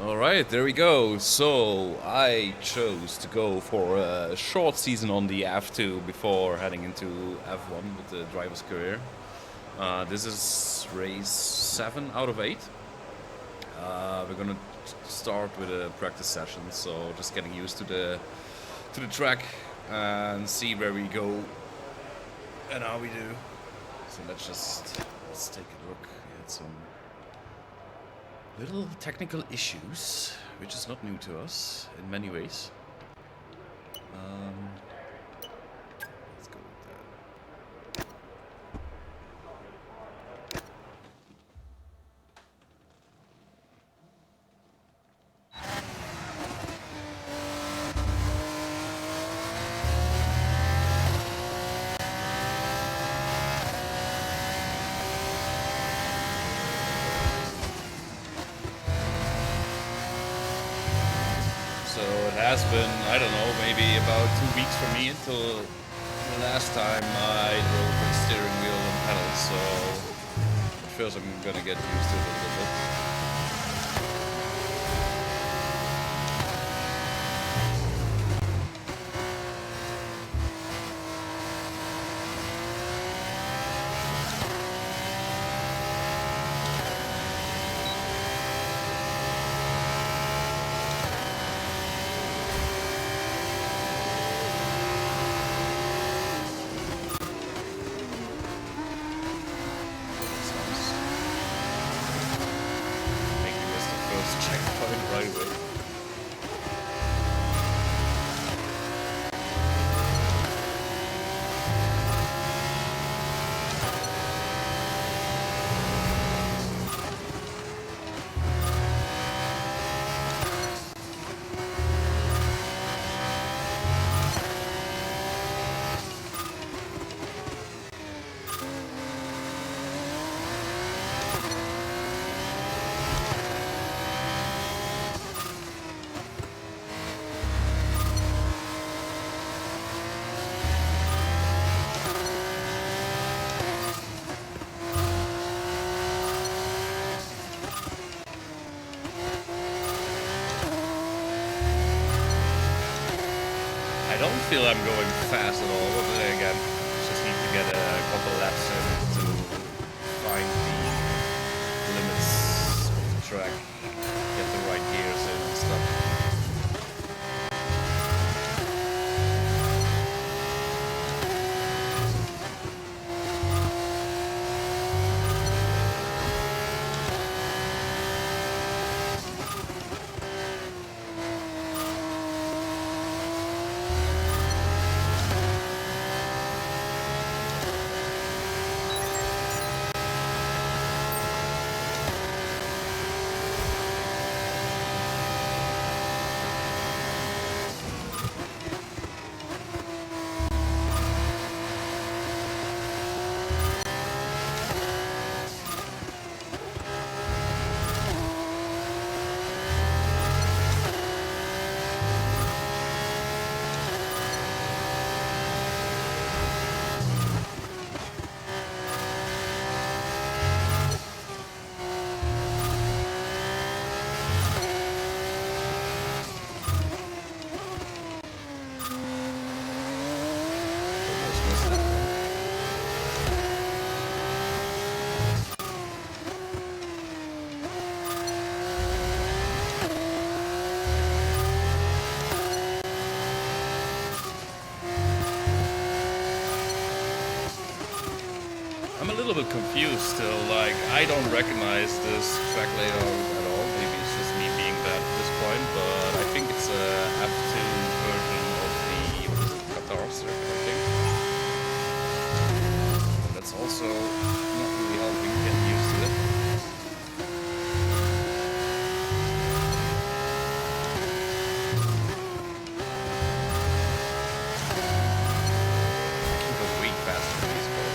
Alright, there we go. So, I chose to go for a short season on the F2 before heading into F1 with the driver's career. This is race 7 out of 8. We're gonna start with a practice session, so just getting used to the track and see where we go and how we do. So let's take a look at some little technical issues, which is not new to us in many ways. Let's go with that. So it has been, I don't know, maybe about 2 weeks for me until the last time I drove with steering wheel and pedals, so at first I'm gonna get used to it a little bit. Checkpoint right away. I don't feel I'm going fast at all, but then again, just need to get a couple laps in to find the limits of the track, get the right gears in and stuff. I'm a little bit confused still, like, I don't recognize this track layout at all. Maybe it's just me being bad at this point, but I think it's a F2 version of the, what is it, Qatar circuit, I think. And that's also not really helping getting used to it. I can go way faster than these cars.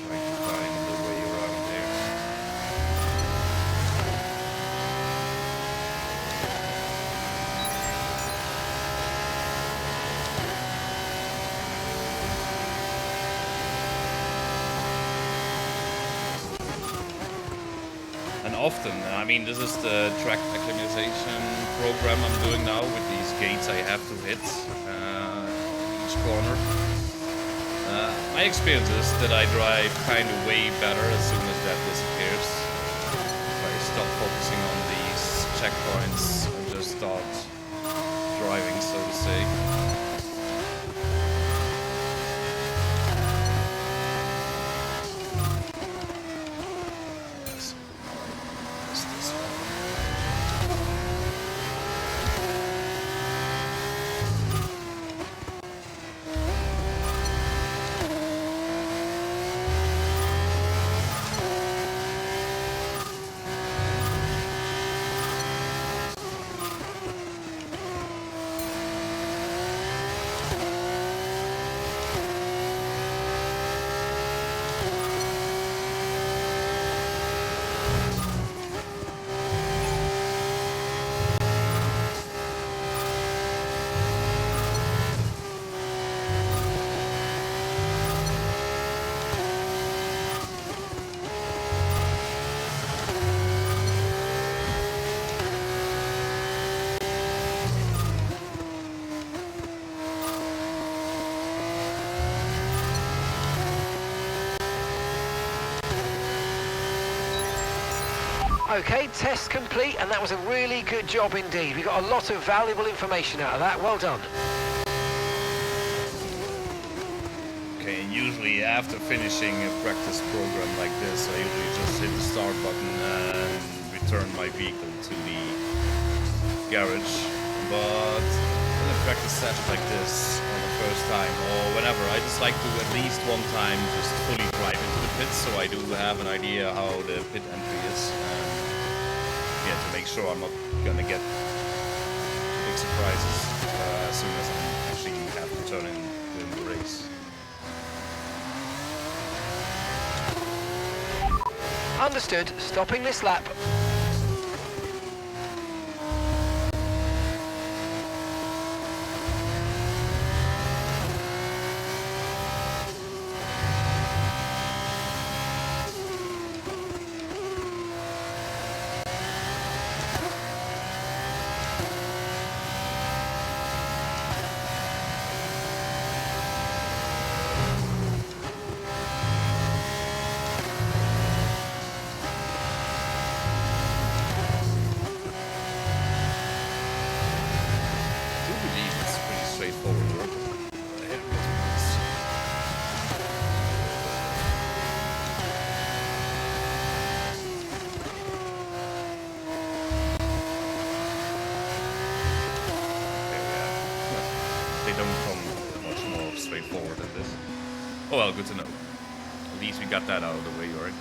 Trying to find the way around there. often. I mean, this is the track acclimatization program I'm doing now with these gates I have to hit each corner. My experience is that I drive kind of way better as soon as that disappears. If I stop focusing on these checkpoints and just start driving, so to say. Okay, test complete, and that was a really good job indeed. We got a lot of valuable information out of that. Well done. Okay, and usually after finishing a practice program like this, I usually just hit the start button and return my vehicle to the garage. But in a practice session like this, on the first time or whenever, I just like to at least one time just fully drive into the pits, so I do have an idea how the pit entry is. Yeah, to make sure I'm not gonna get big surprises as soon as I actually have to turn in during the race. Understood. Stopping this lap. Oh well, good to know. At least we got that out of the way, right?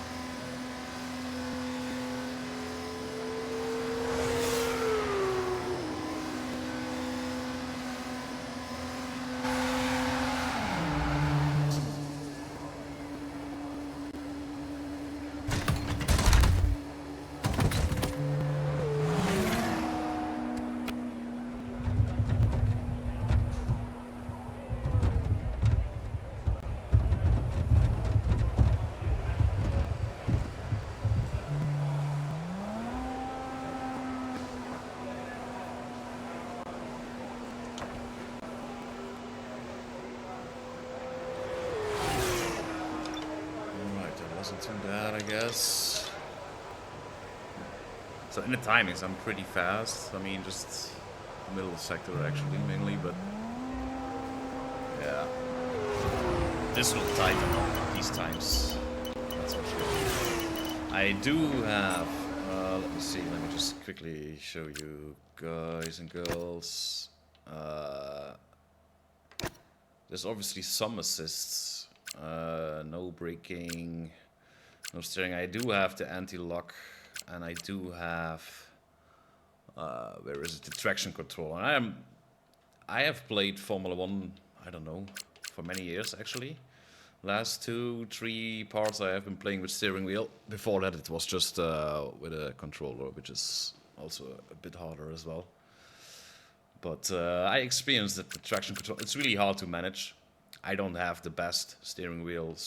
Guess. So in the timings, I'm pretty fast. I mean, just middle sector actually, mainly, but yeah, this will tighten up these times. That's for sure. I do have. Let me see. Let me just quickly show you, guys and girls. There's obviously some assists. No braking. No steering. I do have the anti-lock, and I do have where is it? The traction control. And I have played Formula One. I don't know, for many years actually. Last 2-3 parts I have been playing with steering wheel. Before that, it was just with a controller, which is also a bit harder as well. But I experienced that the traction control. It's really hard to manage. I don't have the best steering wheel /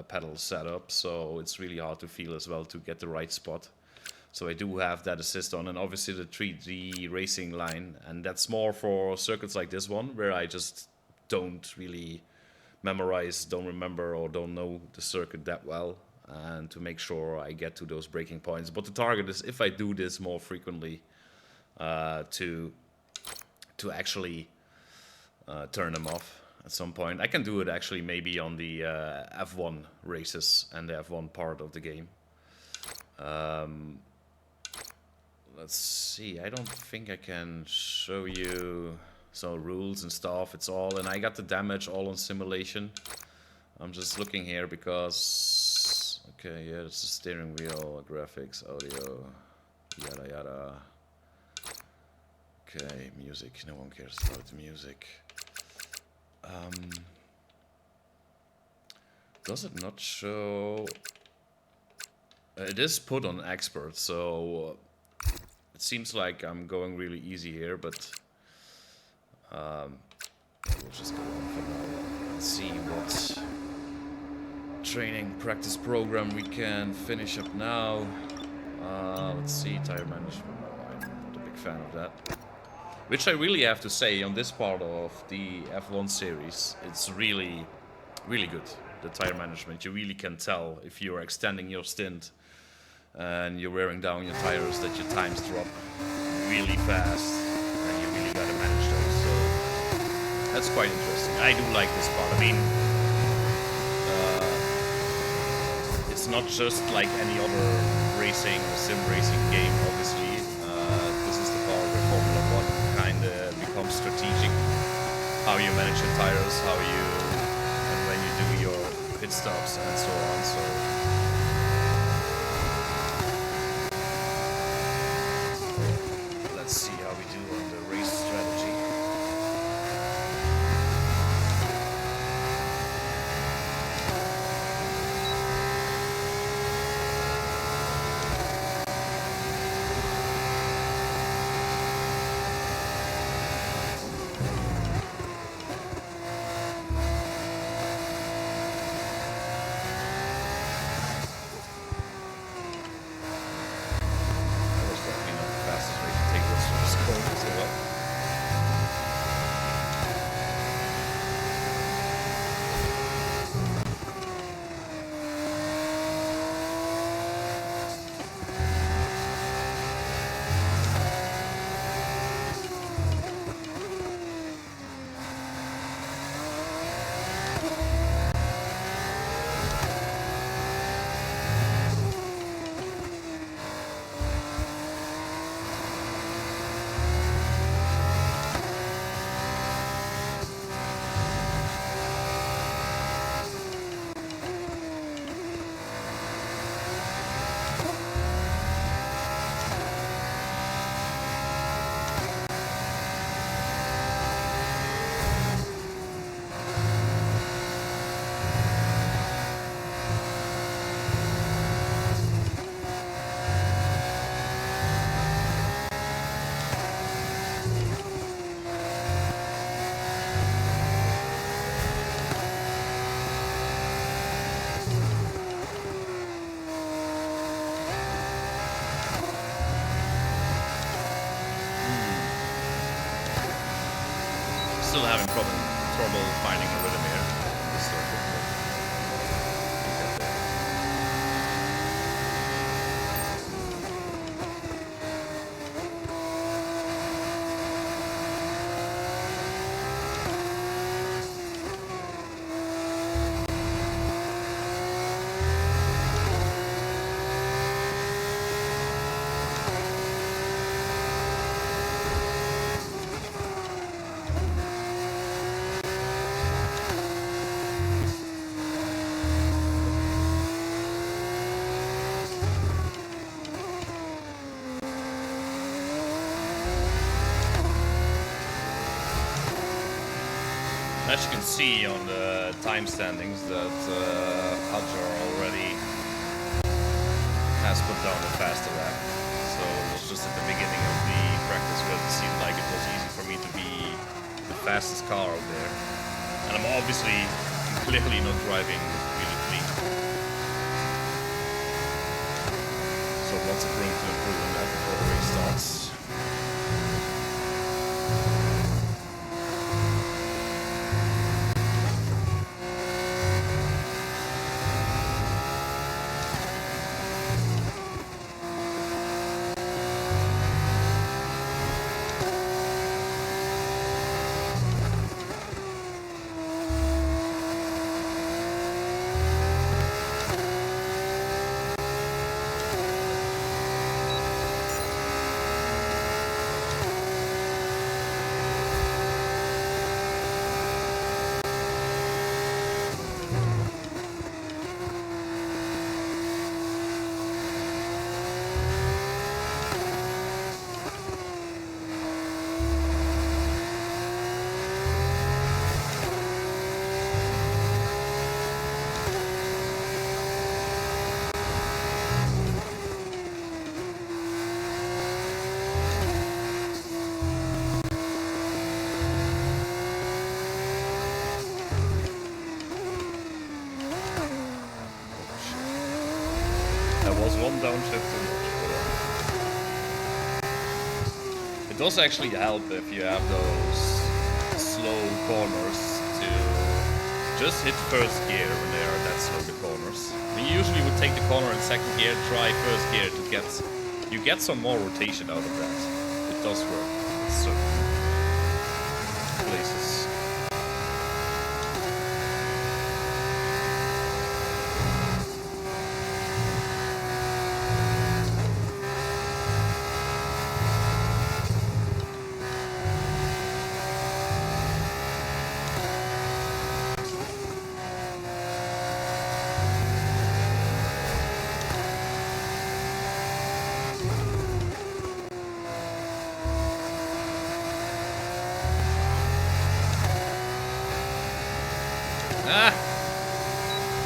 pedal setup, so it's really hard to feel as well to get the right spot. So I do have that assist on, and obviously the 3D racing line, and that's more for circuits like this one, where I just don't really memorize, don't remember, or don't know the circuit that well, and to make sure I get to those braking points. But the target is, if I do this more frequently, to actually turn them off at some point. I can do it actually maybe on the F1 races and the F1 part of the game. Let's see, I don't think I can show you some rules and stuff. It's all, and I got the damage all on simulation. I'm just looking here because, okay, yeah, it's the steering wheel, graphics, audio, yada yada. Okay, music, no one cares about the music. Does it not show? It is put on expert, so it seems like I'm going really easy here, but we'll just go on for now and see what training practice program we can finish up now. Let's see, tire management. I'm not a big fan of that. Which I really have to say, on this part of the F1 series, it's really, really good. The tire management, you really can tell if you're extending your stint and you're wearing down your tires that your times drop really fast, and you really gotta manage those. So that's quite interesting. I do like this part. I mean, it's not just like any other racing or sim racing game, obviously. This is the part where Formula 1 kind of becomes strategic. How you manage your tires, how you, and when you do your pit stops and so on. So let's see how we do on the race strategy. That was definitely not the fastest way to take this from score as well. Still having trouble finding a rhythm here. This circuit, but we'll get there. As you can see on the time standings that Hadjar already has put down the faster lap. So it was just at the beginning of the practice where it seemed like it was easy for me to be the fastest car out there. And I'm obviously clearly not driving really clean. So I'm not lots of room to improve on that before the race starts. One downshift too much. It does actually help if you have those slow corners to just hit first gear when they are that slow, the corners. I mean, you usually would take the corner in second gear, try first gear to get some more rotation out of that. It does work in certain places.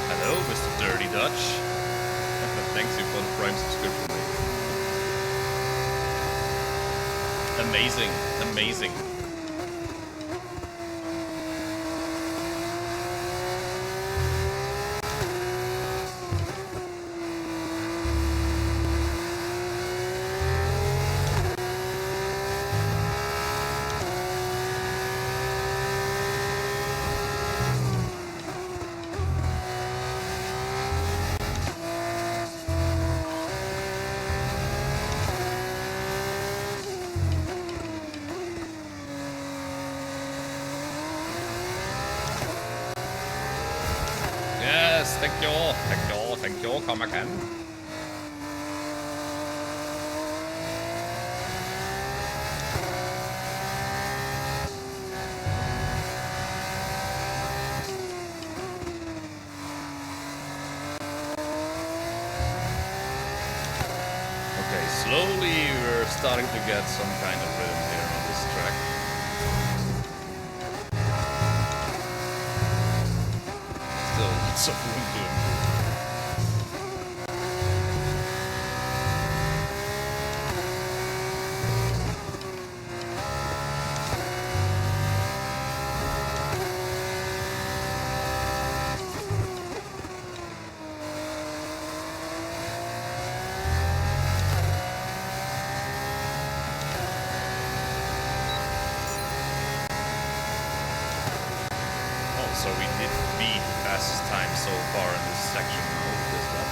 Hello, Mr. Dirty Dutch. Thanks you for the Prime subscription, mate. Amazing, amazing. Thank you, come again. Okay, slowly we're starting to get some kind of rhythm here on this track. Still lots of room to improve. So we did beat the fastest time so far in this section of this lap.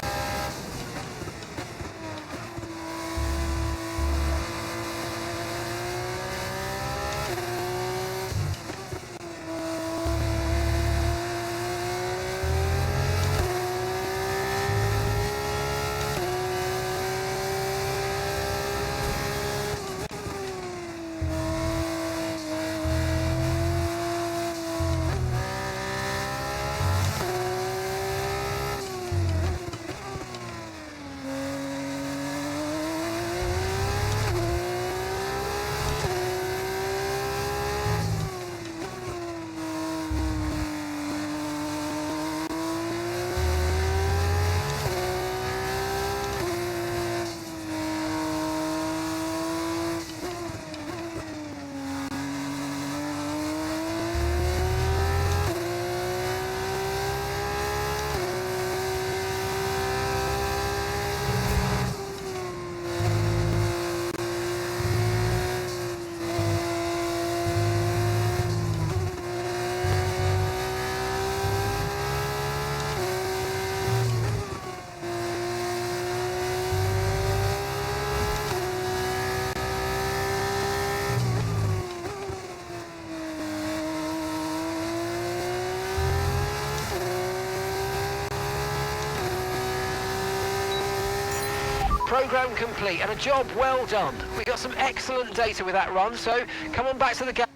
Program complete and a job well done. We got some excellent data with that run, so come on back to the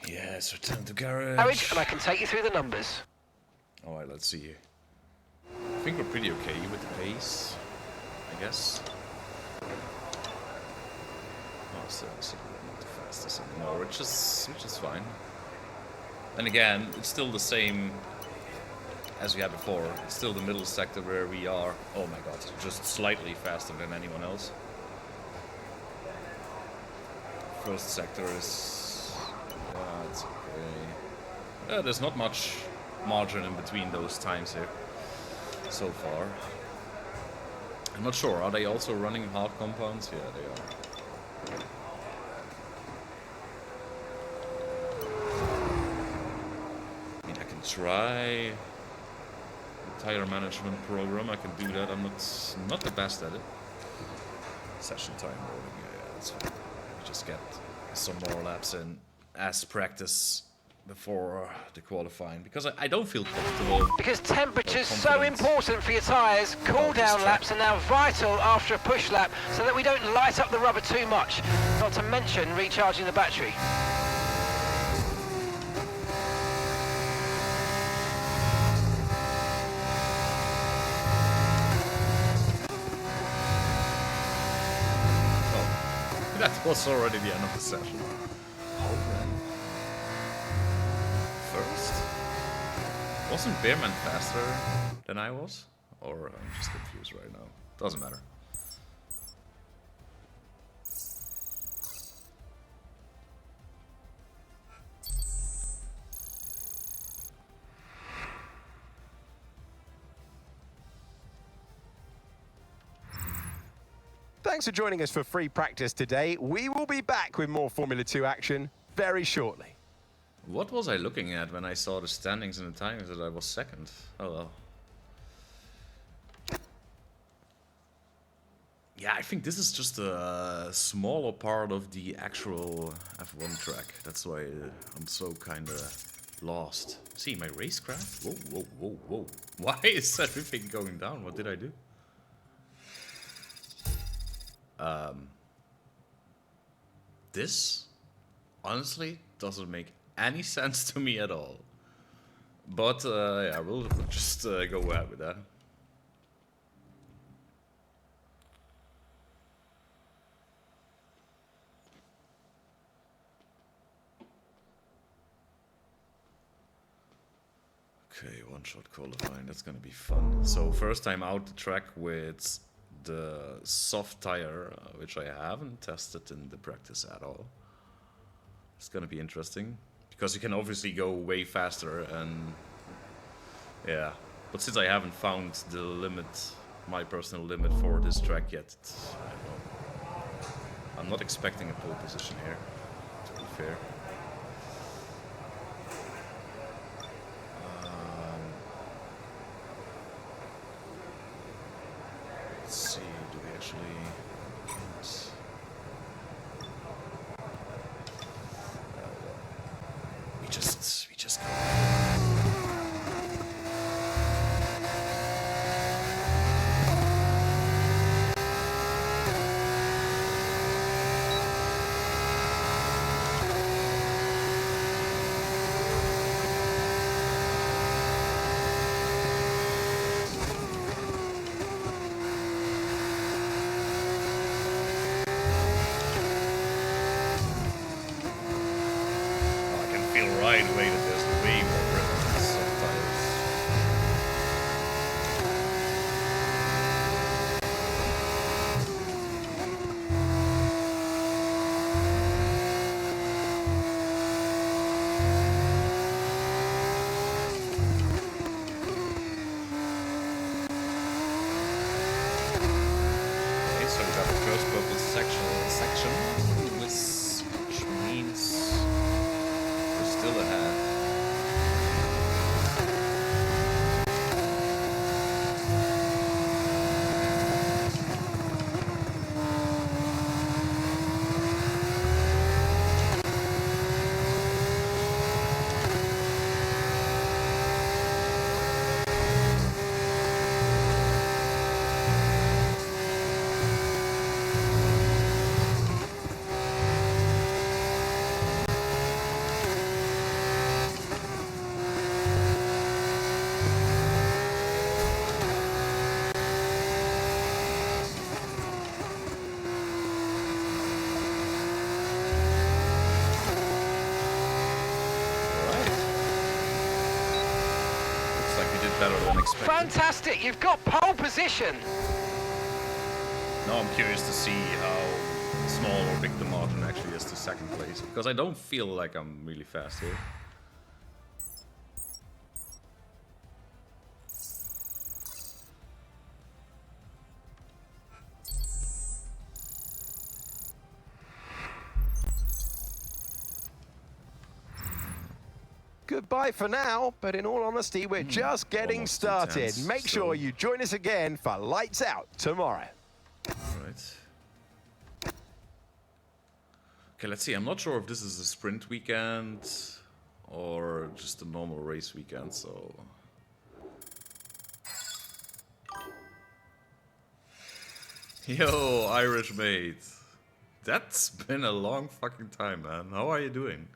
Yes, return to garage. garage and I can take you through the numbers. Alright, let's see. I think we're pretty okay with the pace, I guess. Oh, still not the fastest anymore, which is fine. And again, it's still the same as we had before. It's still the middle sector where we are. Oh my god, just slightly faster than anyone else. First sector is... yeah, it's okay. Yeah, there's not much margin in between those times here so far. I'm not sure, are they also running hard compounds? Yeah, they are. I mean, I can try the tire management program, I can do that. I'm not the best at it. Session time rolling, yeah, that's fine. Just get some more laps in as practice before the qualifying, because I don't feel comfortable. Because temperature's so important for your tyres, cool down laps are now vital after a push lap so that we don't light up the rubber too much, not to mention recharging the battery. Oh, that was already the end of the session. First? Wasn't Bearman faster than I was? Or I'm just confused right now. Doesn't matter. Thanks for joining us for free practice today. We will be back with more Formula 2 action very shortly. What was I looking at when I saw the standings and the timings that I was second? Oh well. Yeah, I think this is just a smaller part of the actual F1 track. That's why I'm so kinda lost. See, my racecraft? Whoa, whoa, whoa, whoa. Why is everything going down? What did I do? This, honestly, doesn't make any sense to me at all. But, yeah, we'll just go ahead with that. Okay, one-shot qualifying, that's gonna be fun. So, first time out the track with the soft tire, which I haven't tested in the practice at all. It's gonna be interesting, because you can obviously go way faster and yeah, but since I haven't found the limit, my personal limit for this track yet, I don't know. I'm not expecting a pole position here, to be fair. Let's see, do we actually... Yes. We just go. Right away that there's way more grip on these soft tires. Okay, so we got the first purple section, which means still ahead. expected. Fantastic, you've got pole position. Now I'm curious to see how small or big the margin actually is to second place, because I don't feel like I'm really fast here. Goodbye for now, but in all honesty, we're just getting started. Make sure you join us again for Lights Out tomorrow. Alright. Okay, let's see. I'm not sure if this is a sprint weekend or just a normal race weekend, so... Yo, Irish mate. That's been a long fucking time, man. How are you doing?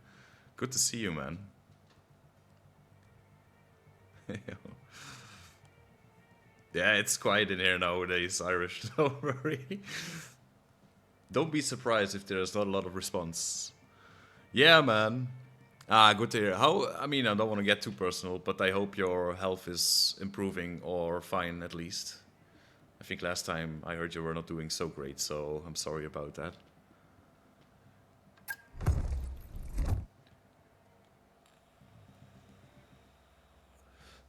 Good to see you, man. Yeah, it's quiet in here nowadays, Irish. Don't worry. Don't be surprised if there's not a lot of response. Yeah, man. Ah, good to hear. I mean, I don't want to get too personal, but I hope your health is improving or fine at least. I think last time I heard you were not doing so great, so I'm sorry about that.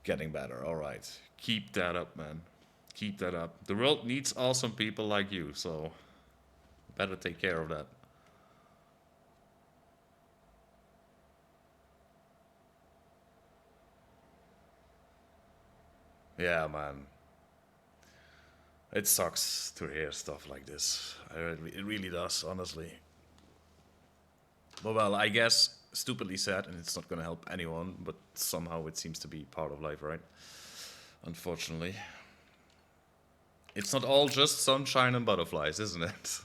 Getting better, alright. Keep that up, man. Keep that up. The world needs awesome people like you, so better take care of that. Yeah, man. It sucks to hear stuff like this. It really does, honestly. Well, I guess stupidly sad, and it's not going to help anyone, but somehow it seems to be part of life, right? Unfortunately. It's not all just sunshine and butterflies, isn't it?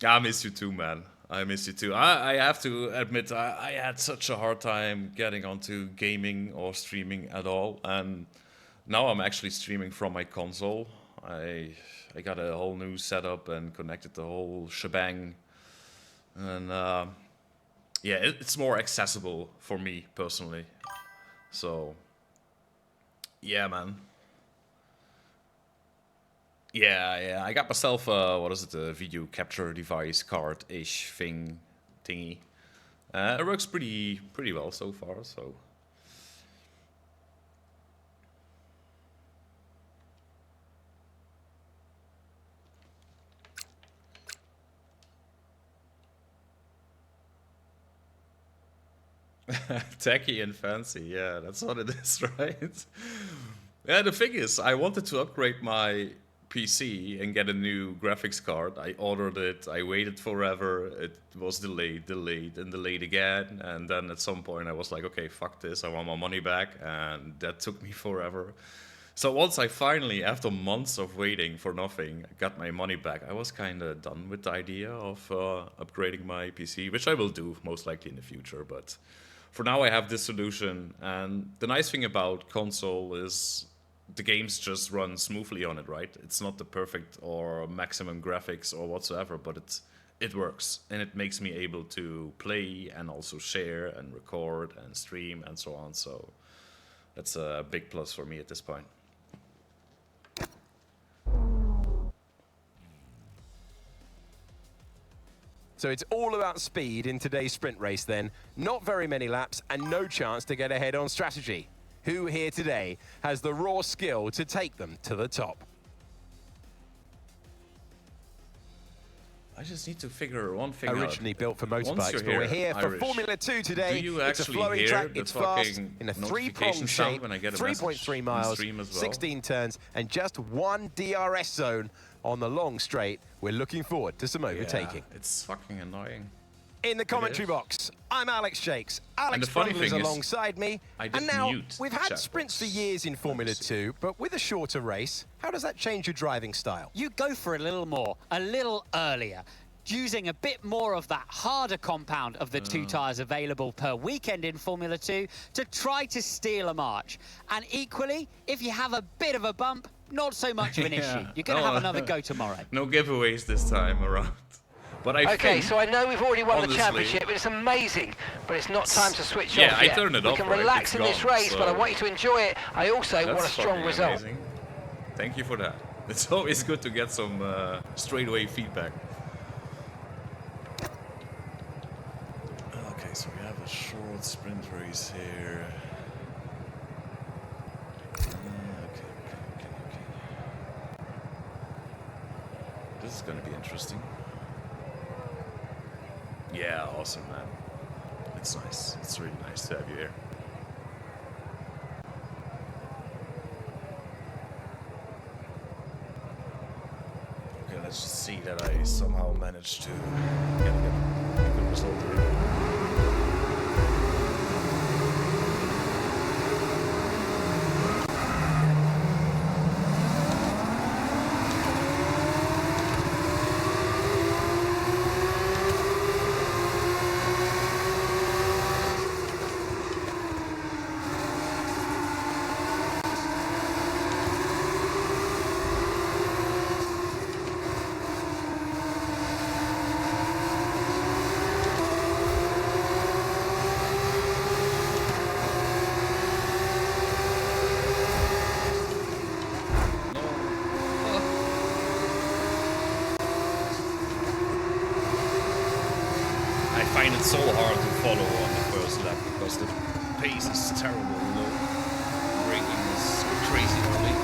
I miss you too, man. I miss you too. I have to admit, I had such a hard time getting onto gaming or streaming at all, and now I'm actually streaming from my console. I got a whole new setup and connected the whole shebang. And yeah, it's more accessible for me personally. So yeah, man. Yeah, I got myself what is it, a video capture device card-ish thingy. It works pretty well so far, so. Tacky and fancy, yeah, that's what it is, right? Yeah, the thing is, I wanted to upgrade my PC and get a new graphics card. I ordered it, I waited forever, it was delayed, and delayed again, and then at some point I was like, okay, fuck this, I want my money back, and that took me forever. So once I finally, after months of waiting for nothing, got my money back, I was kind of done with the idea of upgrading my PC, which I will do most likely in the future, but for now I have this solution, and the nice thing about console is the games just run smoothly on it, right? It's not the perfect or maximum graphics or whatsoever, but it works, and it makes me able to play and also share and record and stream and so on, so that's a big plus for me at this point. So it's all about speed in today's sprint race then. Not very many laps and no chance to get ahead on strategy. Who here today has the raw skill to take them to the top? I just need to figure one thing out. Originally built for motorbikes, but we're here for Formula 2 today. Do you it's a actually flowing hear track, the it's fast, fucking in a notification three-pronged sound shape, when I get a 3.3 miles, stream as well? 16 turns, and just one DRS zone on the long straight. We're looking forward to some overtaking. Yeah, it's fucking annoying. In the commentary box, I'm Alex Shakes. Alex funny Brundle is thing is, asunside me. I And did now, mute we've the had chat sprints for box. years in Formula 2, but with a shorter race, how does that change your driving style? You go for a little more, a little earlier, using a bit more of that harder compound of the two tyres available per weekend in Formula 2 to try to steal a march. And equally, if you have a bit of a bump, not so much of an issue. You're going to have another go tomorrow. No giveaways this time around. But I Okay, think, so I know we've already won the honestly, championship, but it's amazing. But it's not time to switch yeah, off I yet. turned it we off, can right? relax It's in this gone, race, but I so want you to enjoy it. I also want a that's strong fucking result. amazing. Thank you for that. It's always good to get some straightaway feedback. Okay, so we have a short sprint race here. Okay. This is gonna be interesting. Yeah, awesome, man. It's nice. It's really nice to have you here. Okay, let's just see that I somehow managed to get a good result here. I find it so hard to follow on the first lap because the pace is terrible, you know. Braking is crazy early.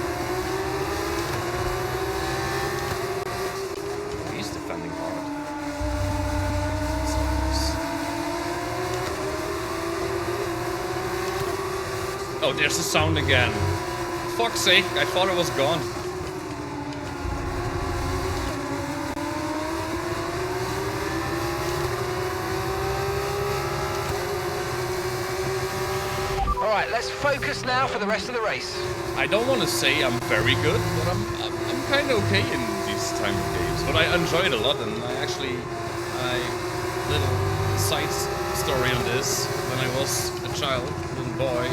He's defending hard. So nice. Oh, there's the sound again. Fuck's sake, I thought it was gone. Alright, let's focus now for the rest of the race. I don't want to say I'm very good, but I'm kind of okay in these time of games. But I enjoy it a lot, and little side story on this. When I was a child, little boy,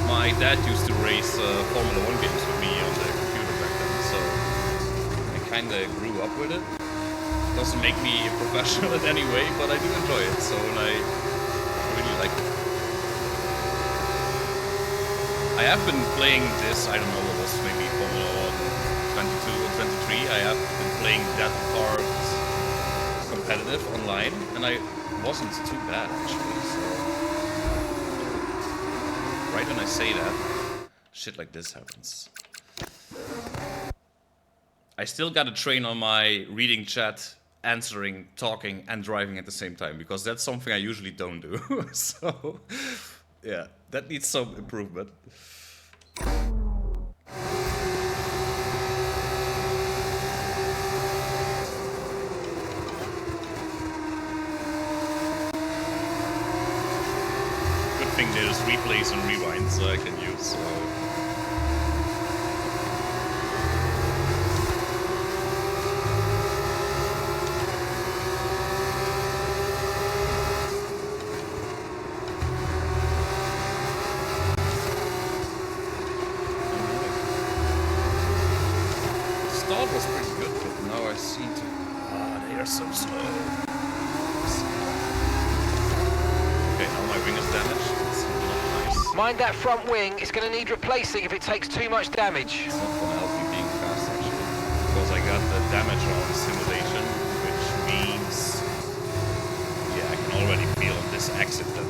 my dad used to race Formula 1 games with me on the computer back then, so I kind of grew up with it. Doesn't make me a professional in any way, but I do enjoy it, so I really like it. I have been playing this, I don't know, it was maybe Formula 22 or 23. I have been playing that part competitive online, and I wasn't too bad actually, so right when I say that, shit like this happens. I still gotta train on my reading chat, answering, talking, and driving at the same time, because that's something I usually don't do. So, yeah, that needs some improvement. Good thing there's replays and rewinds I can use, so... was pretty good, but now I seem to... they are so slow. Okay, now my wing is damaged. It's not nice. Mind that front wing, it's going to need replacing if it takes too much damage. It's not going to help me being fast, actually. Because I got the damage on simulation, which means... Yeah, I can already feel on this exit that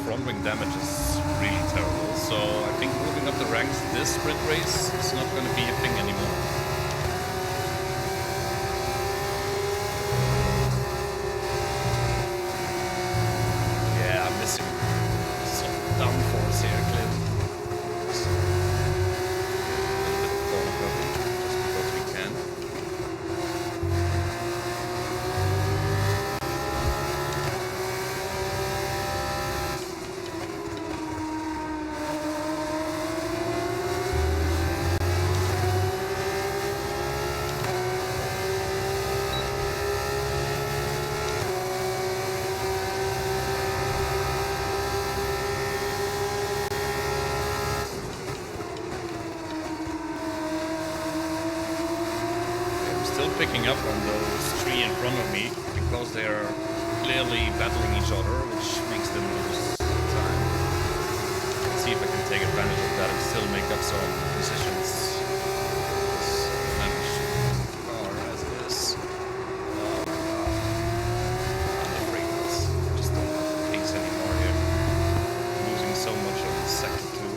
front wing damage is really terrible. So I think moving up the ranks this sprint race is not going to be a thing anymore. Downforce here, clearly. So, a little bit of corner covering, just because we can. picking up on those three in front of me because they are clearly battling each other, which makes them lose time. Let's see if I can take advantage of that and still make up some positions. This car as it is. Oh my god. I'm afraid I just don't have the pace anymore here. I'm losing so much of the sector two.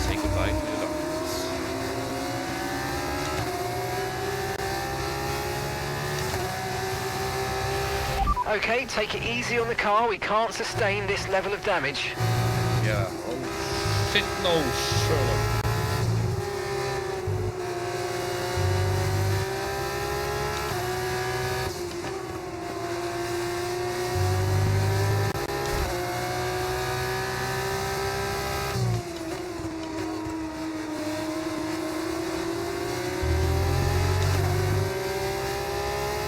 Say goodbye to the doctors. Okay, take it easy on the car. We can't sustain this level of damage. Yeah. Oh shit, no, Sherlock.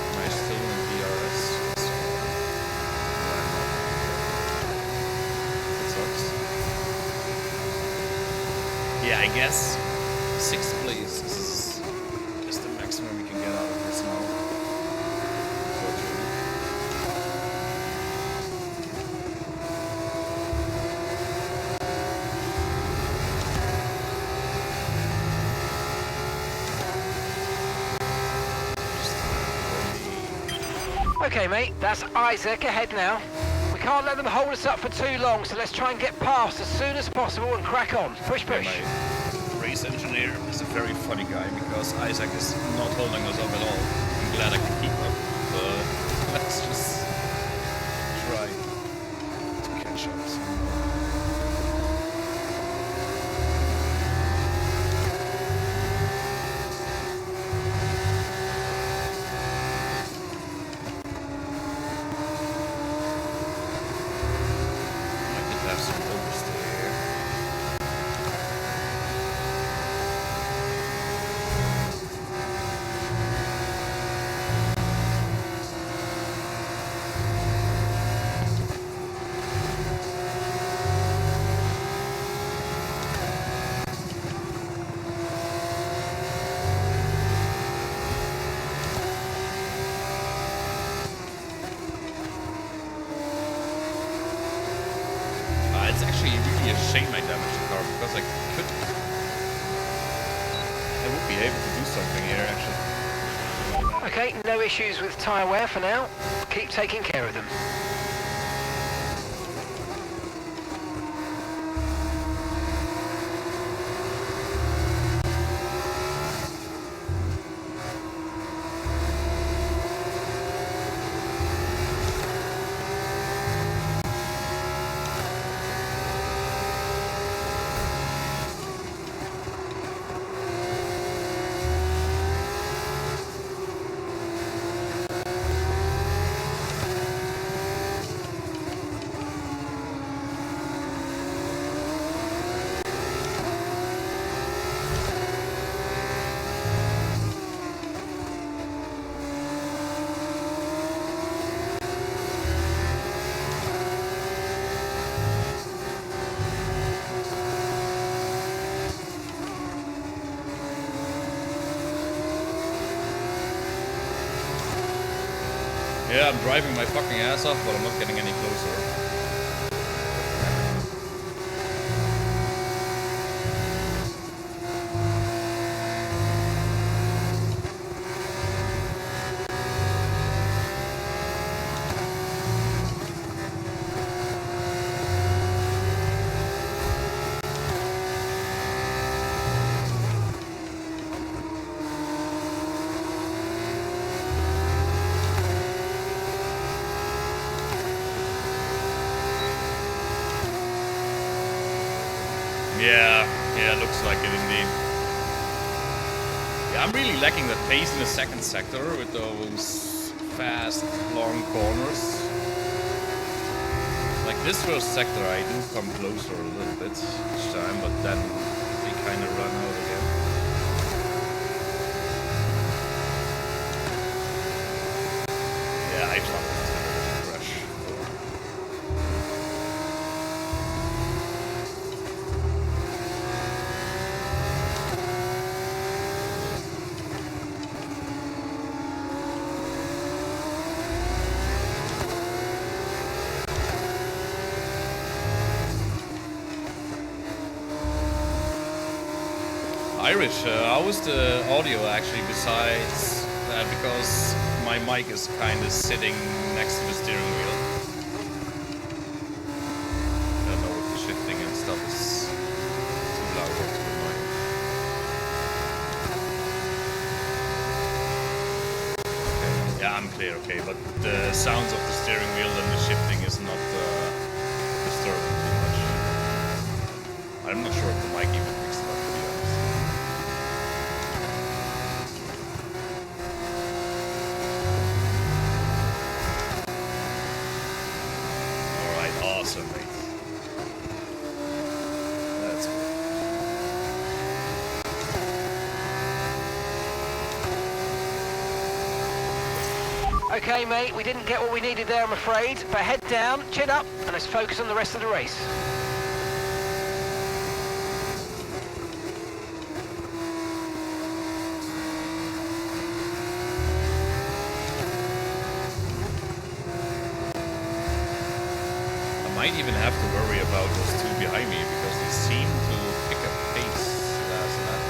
Am I still in DRS? That sucks. Yeah, I guess 6th place. This is just the maximum we can get out of this now. Unfortunately. Okay, mate, that's Isaac ahead now. We can't let them hold us up for too long, so let's try and get past as soon as possible and crack on. Push, push. My race engineer is a very funny guy because Isaac is not holding us up at all. I'm glad I can keep up, but let's just try to catch up somehow. Might just have some overstay here. It's actually really a shame I damaged the car because I could. I would be able to do something here actually. Okay, no issues with tyre wear for now. Keep taking care of them. Yeah, I'm driving my fucking ass off, but I'm not getting any closer. Yeah, looks like it indeed. Yeah, I'm really lacking that pace in the second sector with those fast, long corners. Like This first sector I do come closer a little bit each time, but then they kind of run out again. Yeah, I thought it was a crash. Irish, how was the audio actually besides that? Because my mic is kind of sitting next to the steering wheel. I don't know if the shifting and stuff is too loud or too annoying. Okay. Yeah, I'm clear, okay, but the sounds of the steering wheel and the shifting is not disturbing too much. I'm not sure if the mic even picks it up, to be honest. Awesome, mate. That's good. Okay, mate, we didn't get what we needed there, I'm afraid. But head down, chin up, and let's focus on the rest of the race. I might even have to worry about those two behind me because they seem to pick up pace last lap.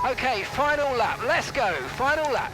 Okay, final lap. Let's go. Final lap.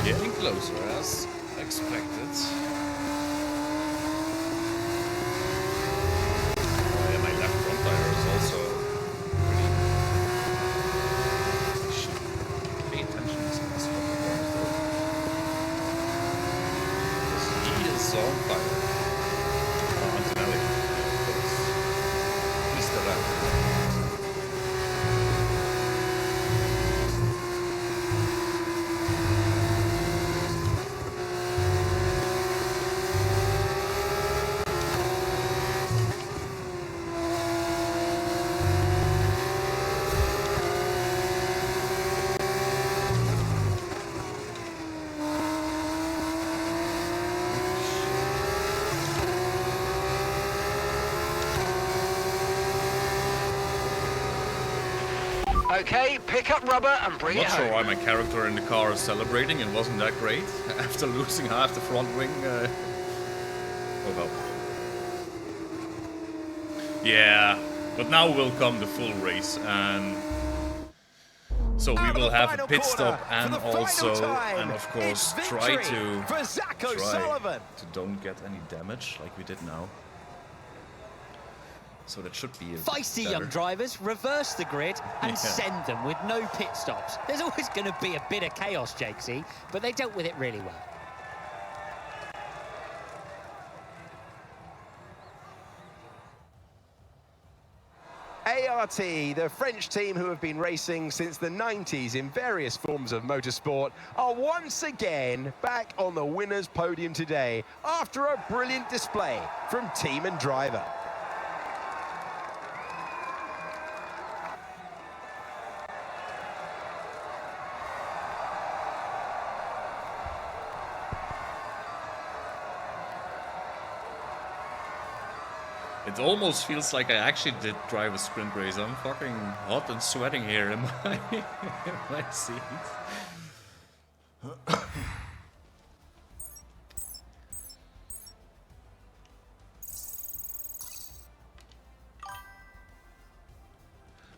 Getting closer as expected. Oh yeah, my left front tire is also pretty... I should pay attention to this one though. He is on fire. Oh, Antonelli. He's still out. Okay, pick up rubber and bring it I'm not home. sure why my character in the car is celebrating. It wasn't that great after losing half the front wing. Oh well. Yeah, But now will come the full race, and so we will have a pit stop and also, and of course, try to don't get any damage like we did now. So that should be feisty young drivers reverse the grid and send them with no pit stops. There's always going to be a bit of chaos, Jakesy, but they dealt with it really well. ART, the French team who have been racing since the 90s in various forms of motorsport, are once again back on the winner's podium today after a brilliant display from team and driver. It almost feels like I actually did drive a sprint race. I'm fucking hot and sweating here in my seat.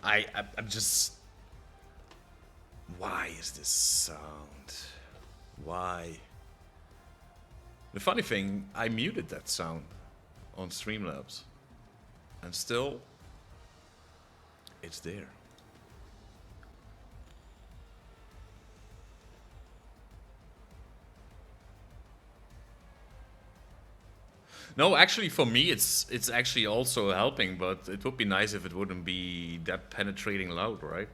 I'm just... Why is this sound? Why? The funny thing, I muted that sound on Streamlabs. And still, it's there. No, actually, for me, it's actually also helping, but it would be nice if it wouldn't be that penetrating loud, right?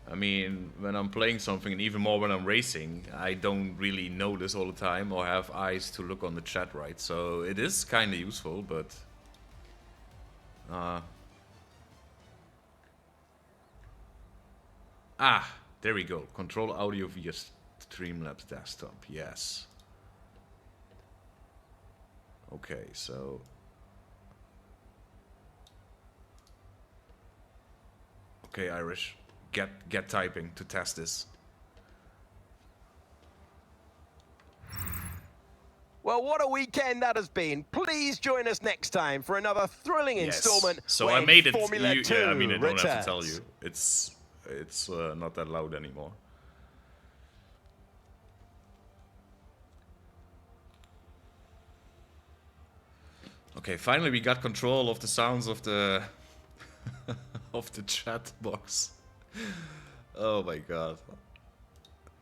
I mean, when I'm playing something, and even more when I'm racing, I don't really notice all the time or have eyes to look on the chat, right? So it is kind of useful, but... there we go. Control audio via Streamlabs desktop. Yes. Okay, so... Okay, Irish. Get typing to test this. Well, what a weekend that has been. Please join us next time for another thrilling installment. So I made it. Formula 2 yeah, I mean, I don't returns. have to tell you. It's not that loud anymore. Okay, finally we got control of the sounds of the of the chat box. Oh my god.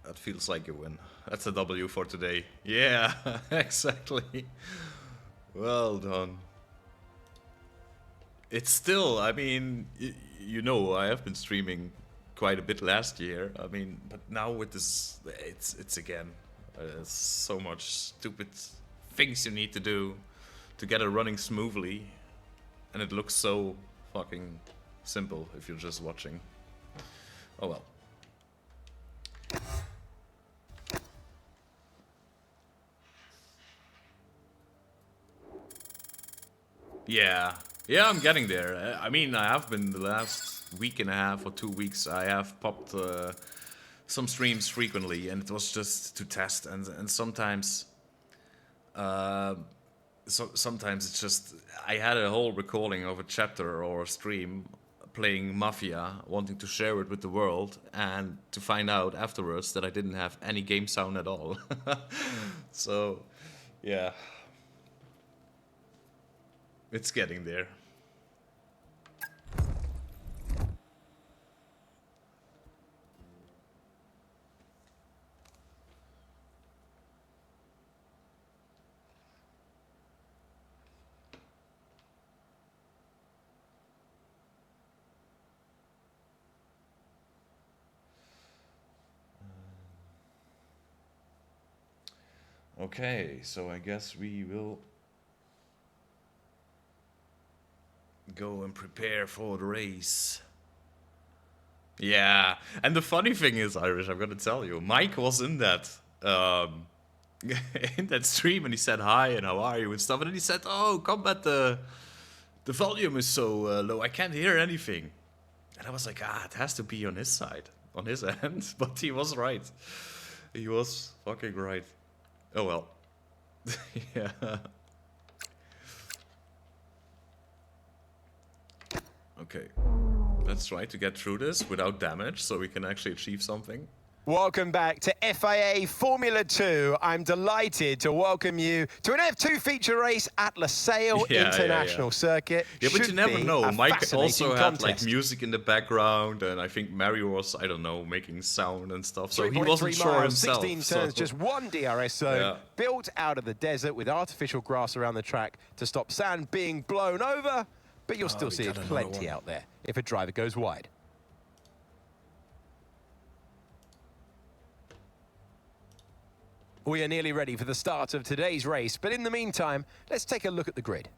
That feels like a win. That's a W for today. Yeah, exactly. Well done. It's still, I mean, you know, I have been streaming quite a bit last year. I mean, but now with this, it's again, so much stupid things you need to do to get it running smoothly. And it looks so fucking simple if you're just watching. Oh well. Yeah, I'm getting there. I mean, I have been the last week and a half or 2 weeks. I have popped some streams frequently, and it was just to test. And sometimes, sometimes it's just I had a whole recording of a chapter or a stream playing Mafia, wanting to share it with the world, and to find out afterwards that I didn't have any game sound at all. So, yeah. It's getting there. Okay, so I guess we will go and prepare for the race. Yeah, and the funny thing is, Irish, I'm gonna tell you, Mike was in that in that stream, and he said hi and how are you and stuff, and then he said, "Oh, Combat, the volume is so low, I can't hear anything." And I was like, it has to be on his side, on his end. But he was right. He was fucking right. Oh well. Yeah. Okay. Let's try to get through this without damage so we can actually achieve something. Welcome back to FIA Formula 2. I'm delighted to welcome you to an F2 feature race at Losail International Circuit. Yeah, but you never know. Mike also had contest. like music in the background, and I think Mario was, I don't know, making sound and stuff. So he wasn't 3.3 sure miles, himself. 16 turns, just one DRS zone, built out of the desert with artificial grass around the track to stop sand being blown over. But you'll still see it plenty out there if a driver goes wide. We are nearly ready for the start of today's race, but in the meantime, let's take a look at the grid.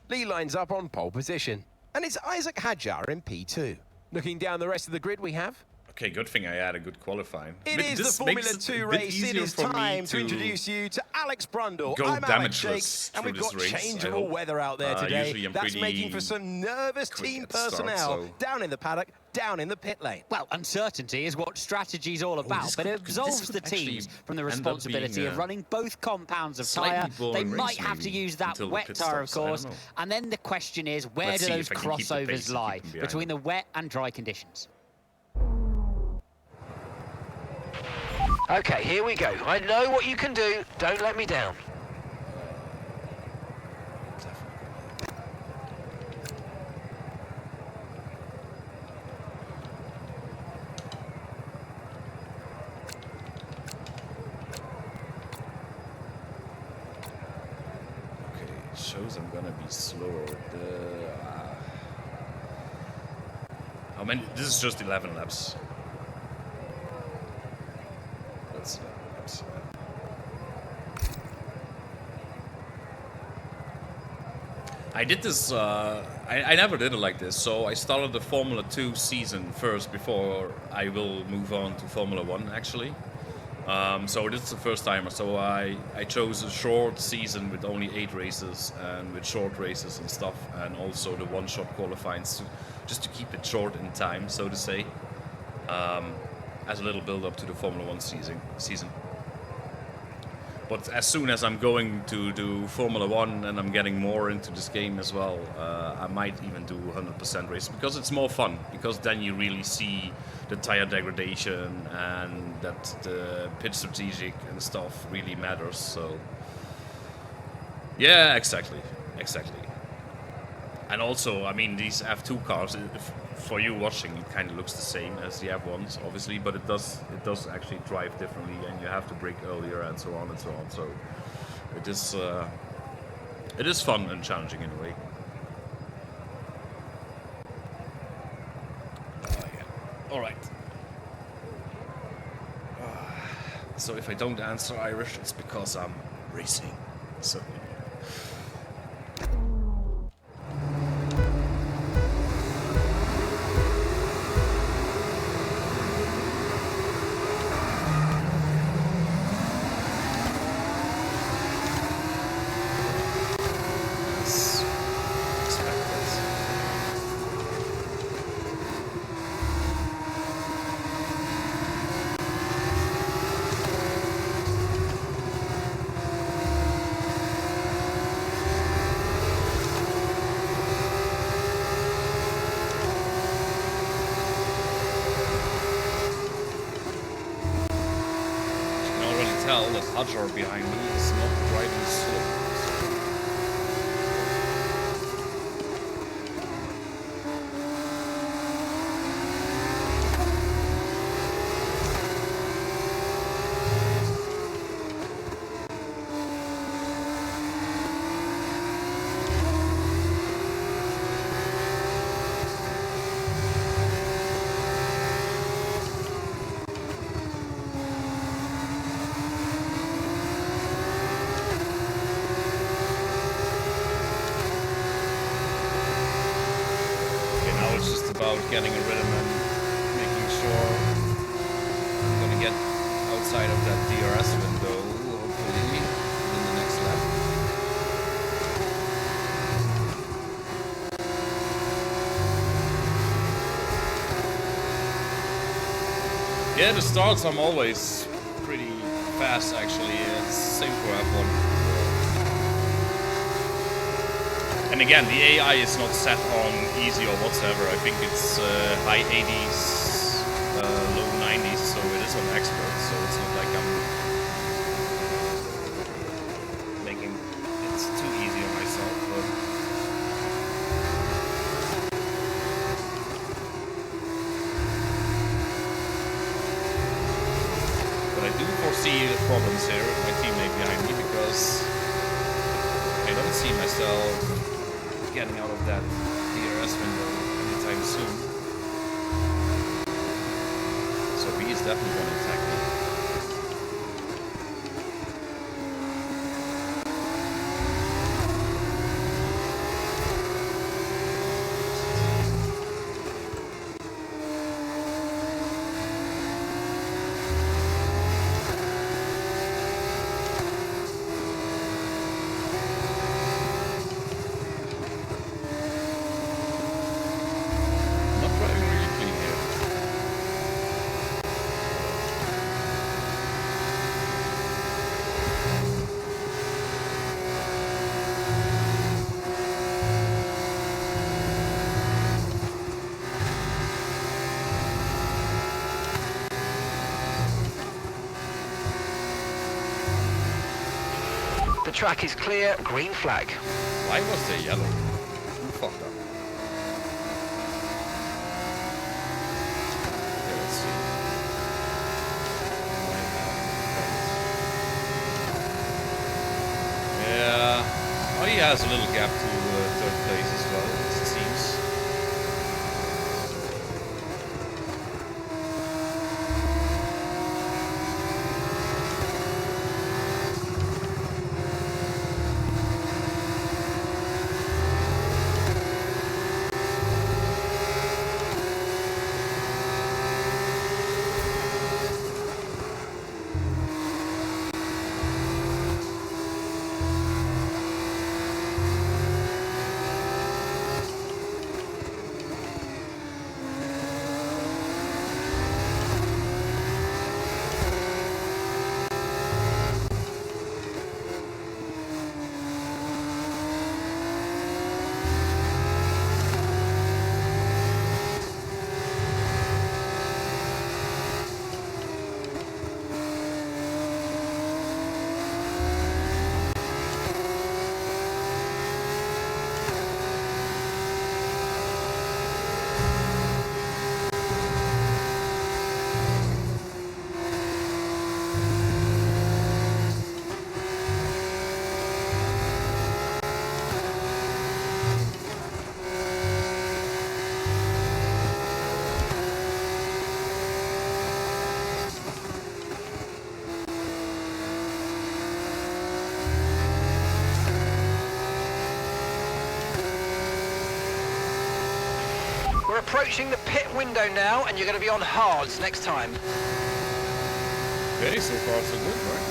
Lee lines up on pole position, and it's Isaac Hadjar in P2. Looking down the rest of the grid we have... Okay, good thing I had a good qualifying. It is the Formula 2 race. It is time to introduce you to Alex Brundle. I'm Alex Shakes, and we've got changeable weather out there today. That's making for some nervous team personnel down in the paddock, down in the pit lane. Well, uncertainty is what strategy's all about, but it absolves the teams from the responsibility of running both compounds of tyre. They might have to use that wet tyre, of course, and then the question is, where do those crossovers lie between the wet and dry conditions? Okay, here we go. I know what you can do. Don't let me down. Okay, it shows I'm gonna be slower. How many? This is just 11 laps. I did this, I never did it like this, so I started the Formula 2 season first before I will move on to Formula 1 actually. So this is the first timer, so I chose a short season with only 8 races and with short races and stuff, and also the one-shot qualifying, just to keep it short in time, so to say, as a little build-up to the Formula 1 season. But as soon as I'm going to do Formula 1 and I'm getting more into this game as well, I might even do 100% race, because it's more fun, because then you really see the tire degradation and that the pit strategic and stuff really matters. So yeah, exactly. And also, I mean, these F2 cars, for you watching, it kind of looks the same as the F1s, obviously, but it does actually drive differently, and you have to brake earlier, and so on and so on. So it is fun and challenging in a way. Oh yeah. All right. So if I don't answer Irish, it's because I'm racing. So. Tell that Hadjar behind me is not driving slow. About getting a rhythm and making sure I'm gonna get outside of that DRS window, hopefully, in the next lap. Yeah, the starts I'm always pretty fast actually. It's same for F1. And again, the AI is not set on easy or whatsoever. I think it's high 80s, low 90s, so it is on expert. So it's not like I'm making it too easy on myself. But I do foresee problems here with my teammate behind me because I don't see myself getting out of that DRS window anytime soon. So he is definitely going to attack me. The track is clear, green flag. Why was there yellow? Who fucked up? Okay, let's see. Yeah. Oh, he has a little gap to third place as well, it seems. We're approaching the pit window now, and you're going to be on hards next time. Okay, so far so good, right?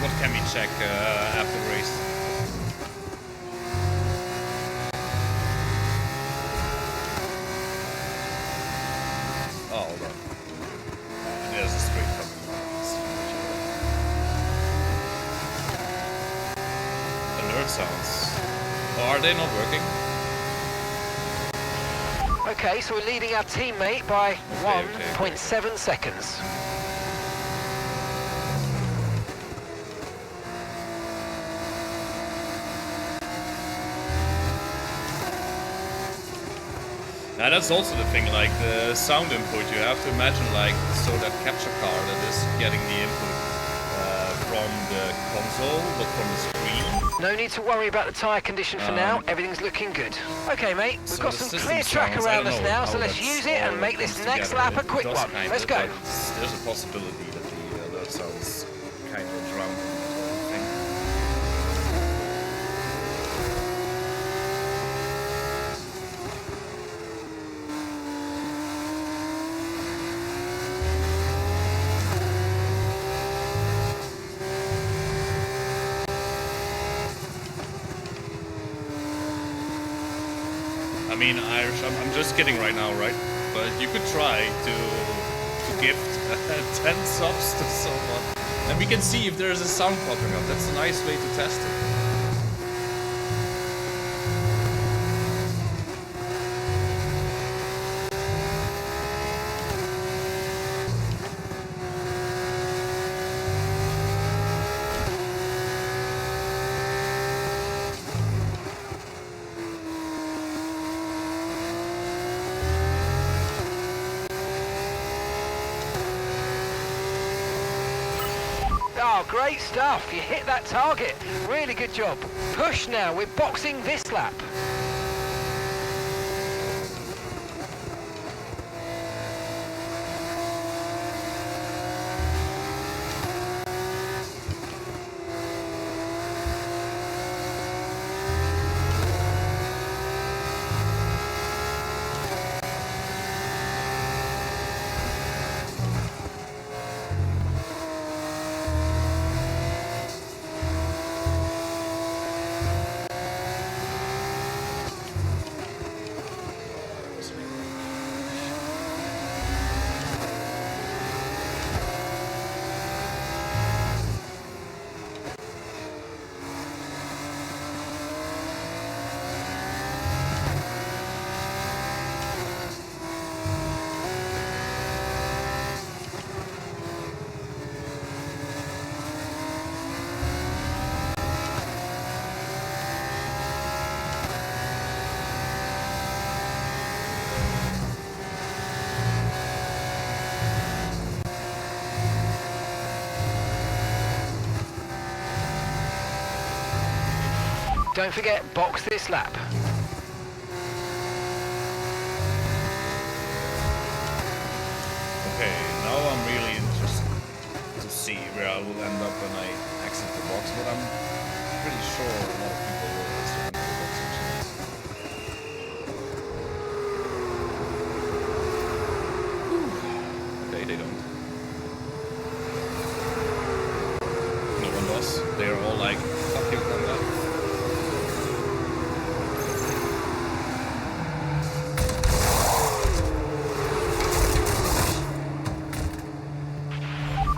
What can we check after the race? Oh, hold on. There's a straight coming. Alert sounds. Oh, are they not working? Okay, so we're leading our teammate by 1.7 seconds. Now that's also the thing, like the sound input, you have to imagine like, so that capture card that is getting the input from the console, but from the screen. No need to worry about the tyre condition for now, everything's looking good. Okay mate, we've got some clear track around us now, so let's use it and make this next lap a quick one. Let's go. There's a possibility that the alert sounds kind of drowned in this whole thing. I mean, Irish, I'm just kidding right now, right? But you could try to gift 10 subs to someone. And we can see if there's a sound popping up. That's a nice way to test it. Oh, great stuff. You hit that target. Really good job. Push now. We're boxing this lap. Don't forget, box this lap. Okay, now I'm really interested to see where I will end up when I exit the box, but I'm pretty sure a lot of people will also enter the box actually. Okay, they don't. No one does. They're all like, fuck you, Conga.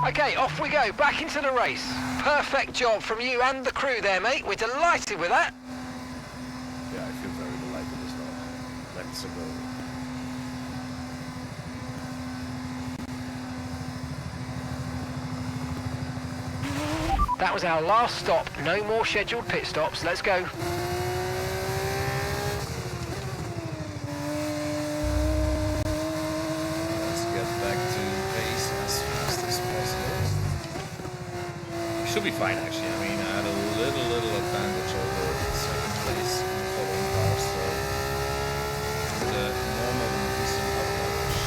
Okay, off we go, back into the race. Perfect job from you and the crew there, mate. We're delighted with that. Yeah, I feel very delighted as well. Let's go. That was our last stop. No more scheduled pit stops. Let's go. Let's get back to pace as fast as possible. Should be fine actually. I mean, I had a little advantage over second place in the following car, so the normal and decent approach.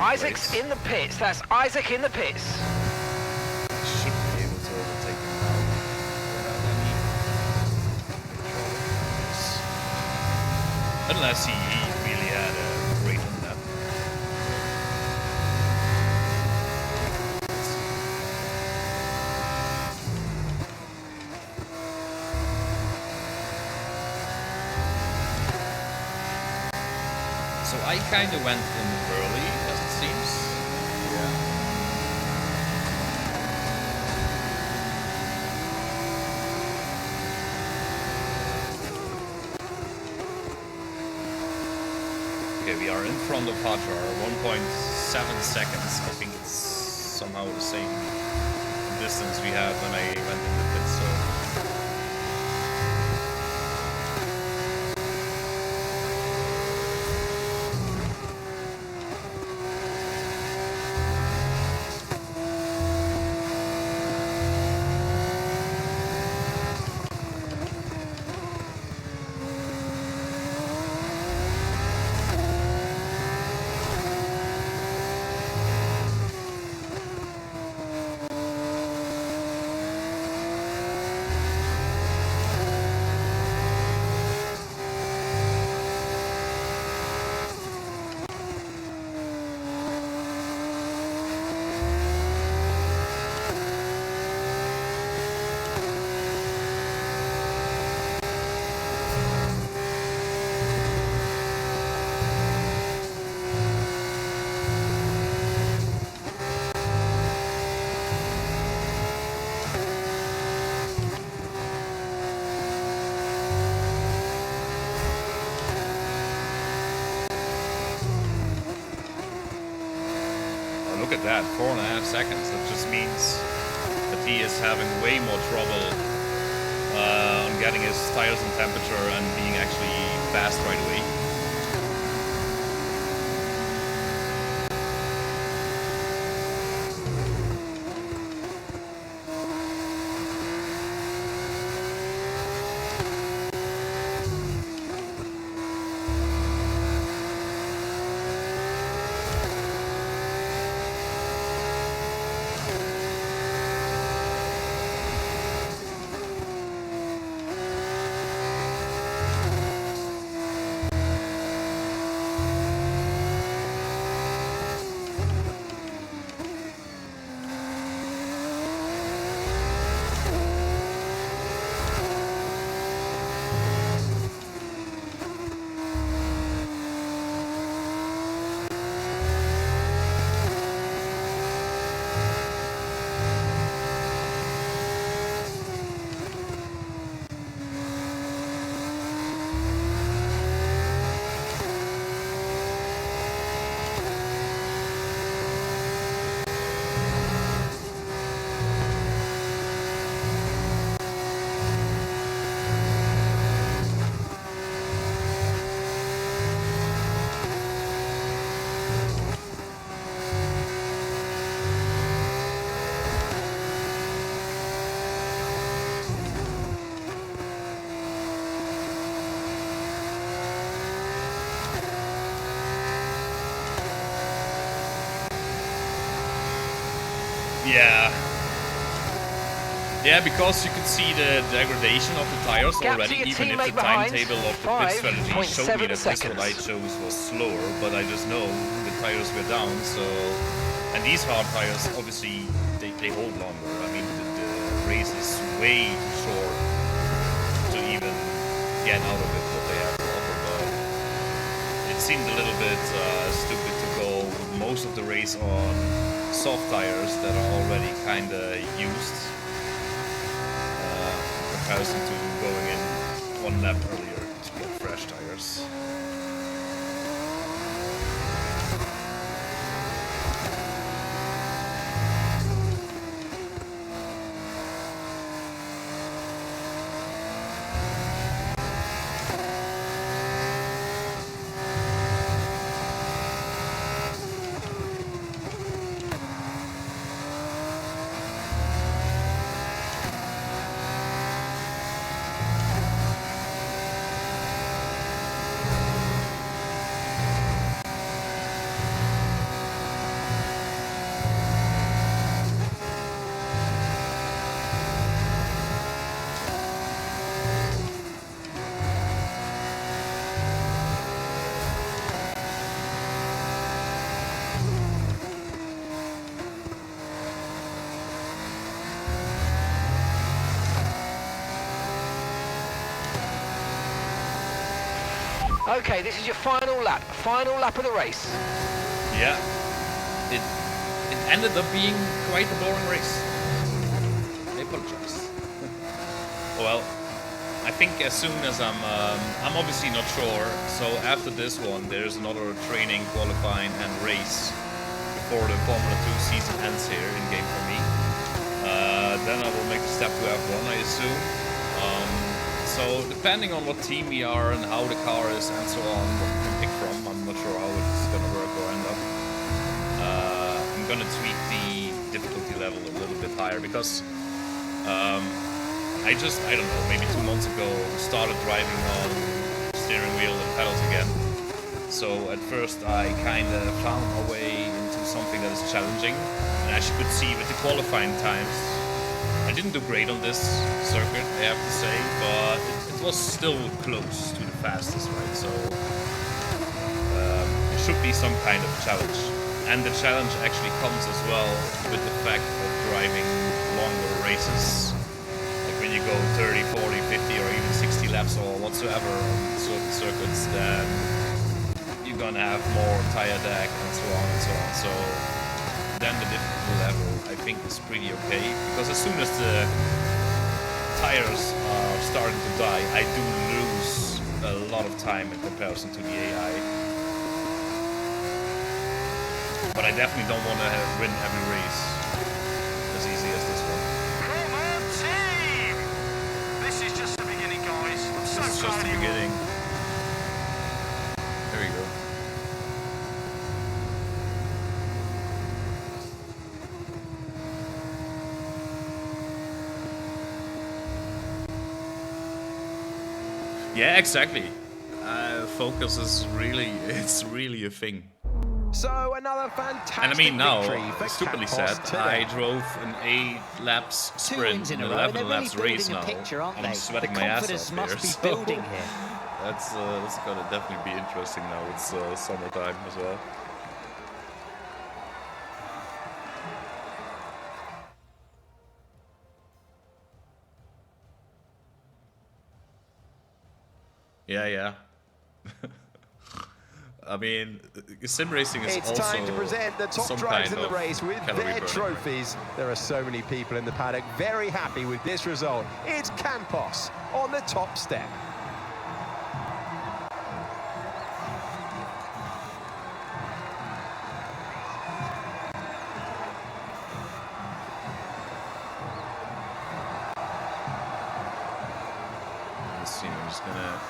Isaac's place. in the pits. That's Isaac in the pits. Should be able to overtake him now without any troubles. Unless he really had a great on that. So I kind of went in early, as it seems. Yeah. Okay, we are in front of Hajar, 1.7 seconds. I think it's somehow the same distance we had when I went in the pit, so... Look at that, 4.5 seconds. That just means that he is having way more trouble on getting his tires in temperature and being actually fast right away. Yeah, because you could see the degradation of the tires already, even if the timetable of the pit strategy showed me that this what I chose was slower, but I just know the tires were down, so... And these hard tires, obviously, they hold longer. I mean, the race is way too short to even get out of it what they have to offer, but it seemed a little bit stupid to go most of the race on soft tires that are already kinda used. In comparison to going in one lap earlier to get fresh tires. Okay, this is your final lap of the race. Yeah, it ended up being quite a boring race. I apologize. Well, I think as soon as I'm obviously not sure. So after this one, there's another training, qualifying, and race before the Formula 2 season ends here in game for me. Then I will make the step to F1, I assume. So depending on what team we are and how the car is and so on, what we can pick from, I'm not sure how it's gonna work or end up. I'm gonna tweak the difficulty level a little bit higher because I don't know, maybe 2 months ago started driving on steering wheel and pedals again. So at first I kind of found my way into something that is challenging, and as you could see with the qualifying times, I didn't do great on this circuit, I have to say, but it was still close to the fastest, right? So it should be some kind of challenge. And the challenge actually comes as well with the fact of driving longer races. Like when you go 30, 40, 50 or even 60 laps or whatsoever on certain circuits, then you're gonna have more tire deck and so on and so on. So then the difficulty level I think is pretty okay, because as soon as the tires are starting to die, I do lose a lot of time in comparison to the AI. But I definitely don't want to win every race as easy as this one. Come on, team! This is just the beginning, guys. I'm so It's proud just of the you. beginning. There we go. Yeah, exactly. Focus is it's really a thing. So another fantastic And I mean now, victory for stupidly Campos said, today. I drove an 8 laps 2 sprint wins in and a row. 11 They're really laps race building a now. picture, aren't I'm they? sweating The my ass confidence off must here. be So building here. that's gonna definitely be interesting now. It's summertime as well. Yeah. I mean, sim racing is It's also time to present the top some drivers kind in the of race with calorie their burning, trophies. There are so many people in the paddock very happy with this result. It's Campos on the top step. Let's see, I'm just gonna...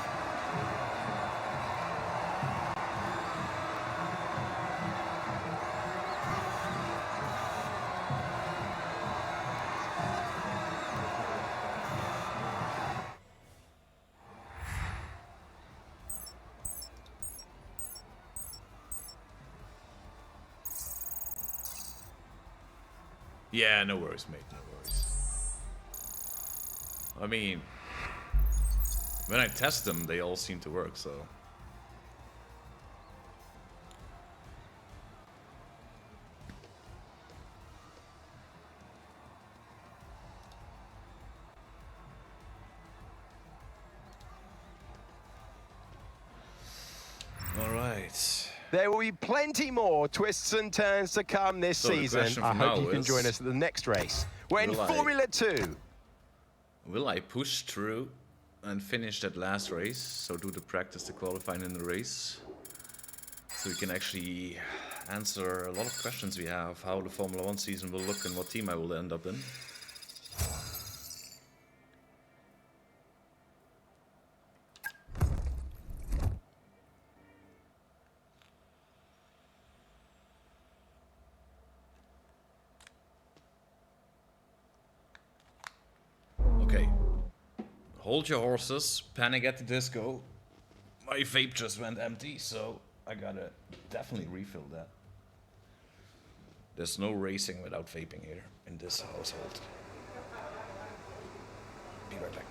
Yeah, no worries, mate, no worries. I mean, when I test them, they all seem to work, so... All right. There will be plenty more twists and turns to come this So the season. question I for hope now you can is, join us at the next race. When will I- Formula 2 Will I push through and finish that last race? So do the practice, the qualifying in the race. So we can actually answer a lot of questions we have. How the Formula 1 season will look and what team I will end up in. Okay. Hold your horses. Panic at the disco. My vape just went empty, so I gotta definitely refill that. There's no racing without vaping here in this household. Be right back.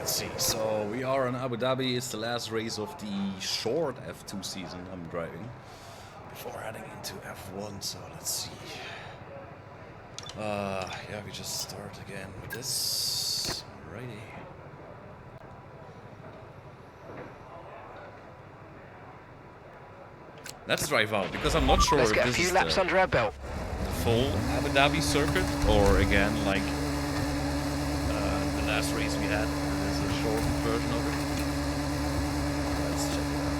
Let's see. So we are in Abu Dhabi. It's the last race of the short F2 season I'm driving before heading into F1. So let's see. Yeah, we just start again with this. Alrighty. Let's drive out because I'm not sure Let's if get a this few is laps under our belt. the full Abu Dhabi circuit or again like the last race we had. This is a shortened version of it. Let's check it out.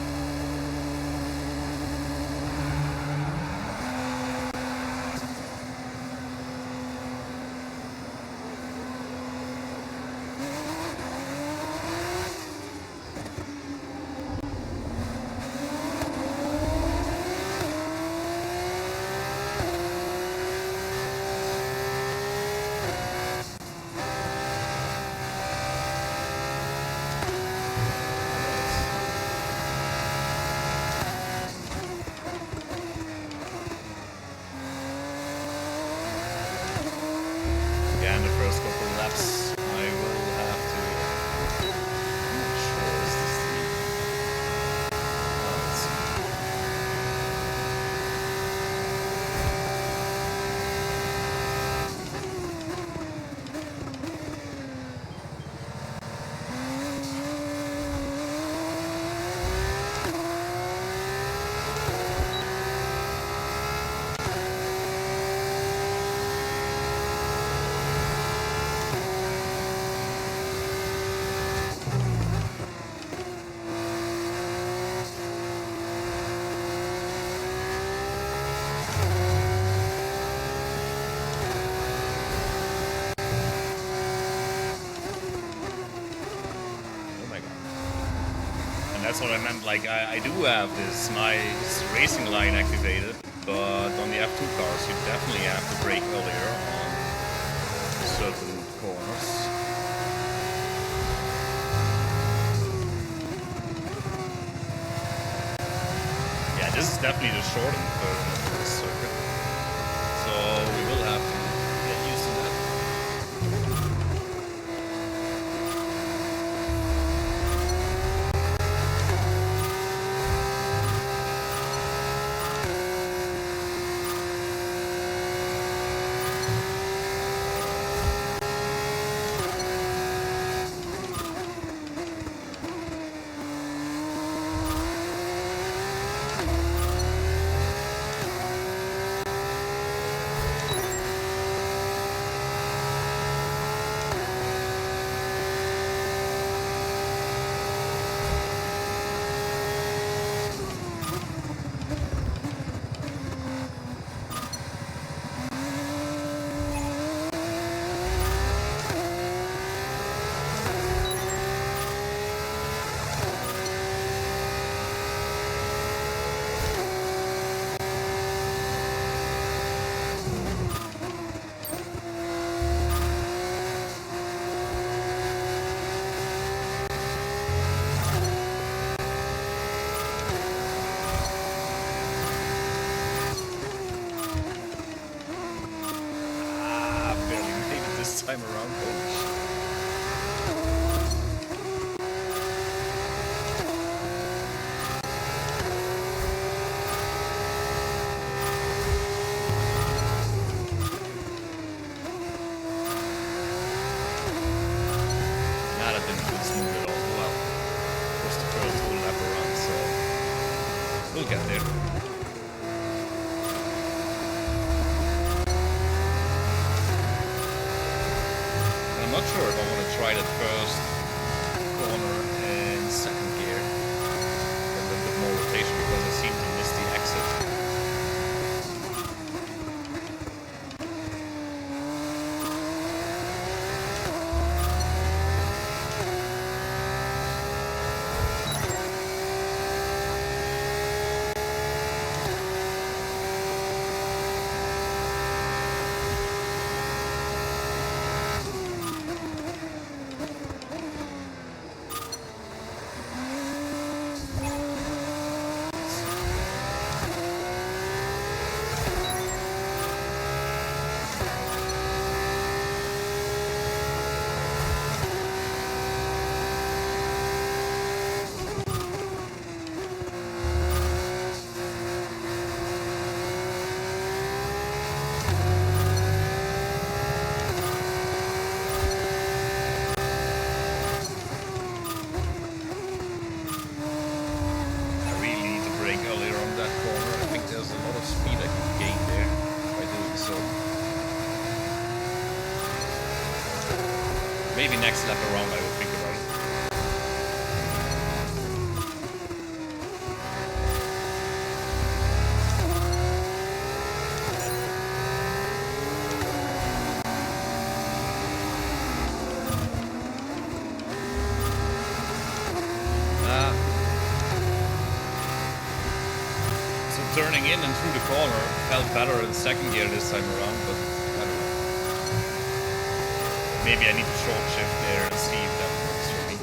Again, the first couple of laps, I will have to. I'm not sure. Is this the? Oh, let's see. Oh my god. And that's what I meant, like I do have this nice racing line activated, but on the F2 cars you definitely have to brake earlier on certain corners. Yeah, this is definitely the shortened version of this circuit. So we will have to get used to that. Barely made it this time around. Holy shit. Nah, that didn't feel smooth at all. Well, it was the first full lap around, so we'll get there. I'm not sure if I want to try that first corner in second gear. Get a little bit more rotation because I seem to miss the exit. next lap around I will think about it. Turning in and through the corner felt better in second gear this time around, but I don't know. Maybe I need to short shift there and see if that works for me.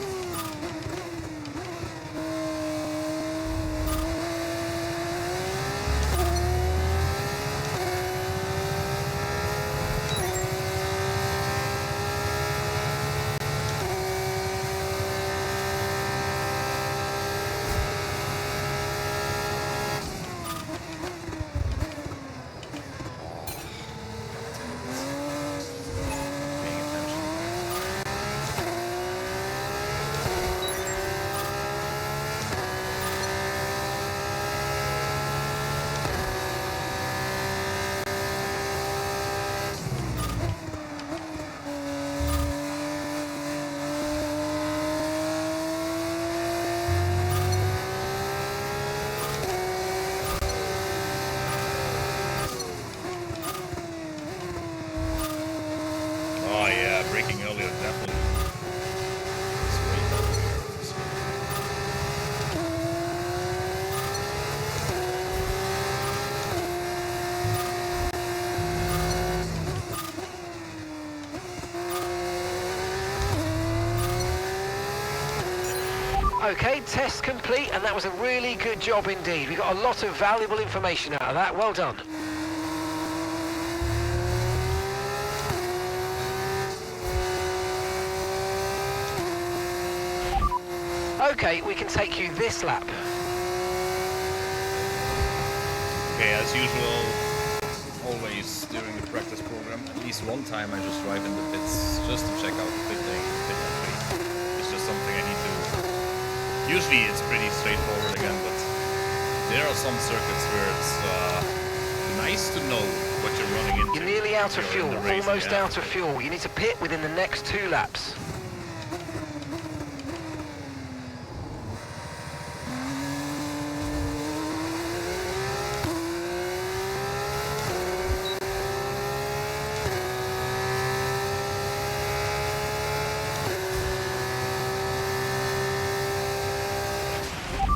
Braking earlier definitely. Okay, test complete, and that was a really good job indeed. We got a lot of valuable information out of that. Well done. Okay, we can take you this lap. Okay, as usual, always during the practice program, at least one time I just drive in the pits just to check out the pit lane, pit entry. It's just something I need to... Usually it's pretty straightforward again, but there are some circuits where it's nice to know what you're running into. You're nearly out of fuel, almost yeah. out of fuel. You need to pit within the next 2 laps.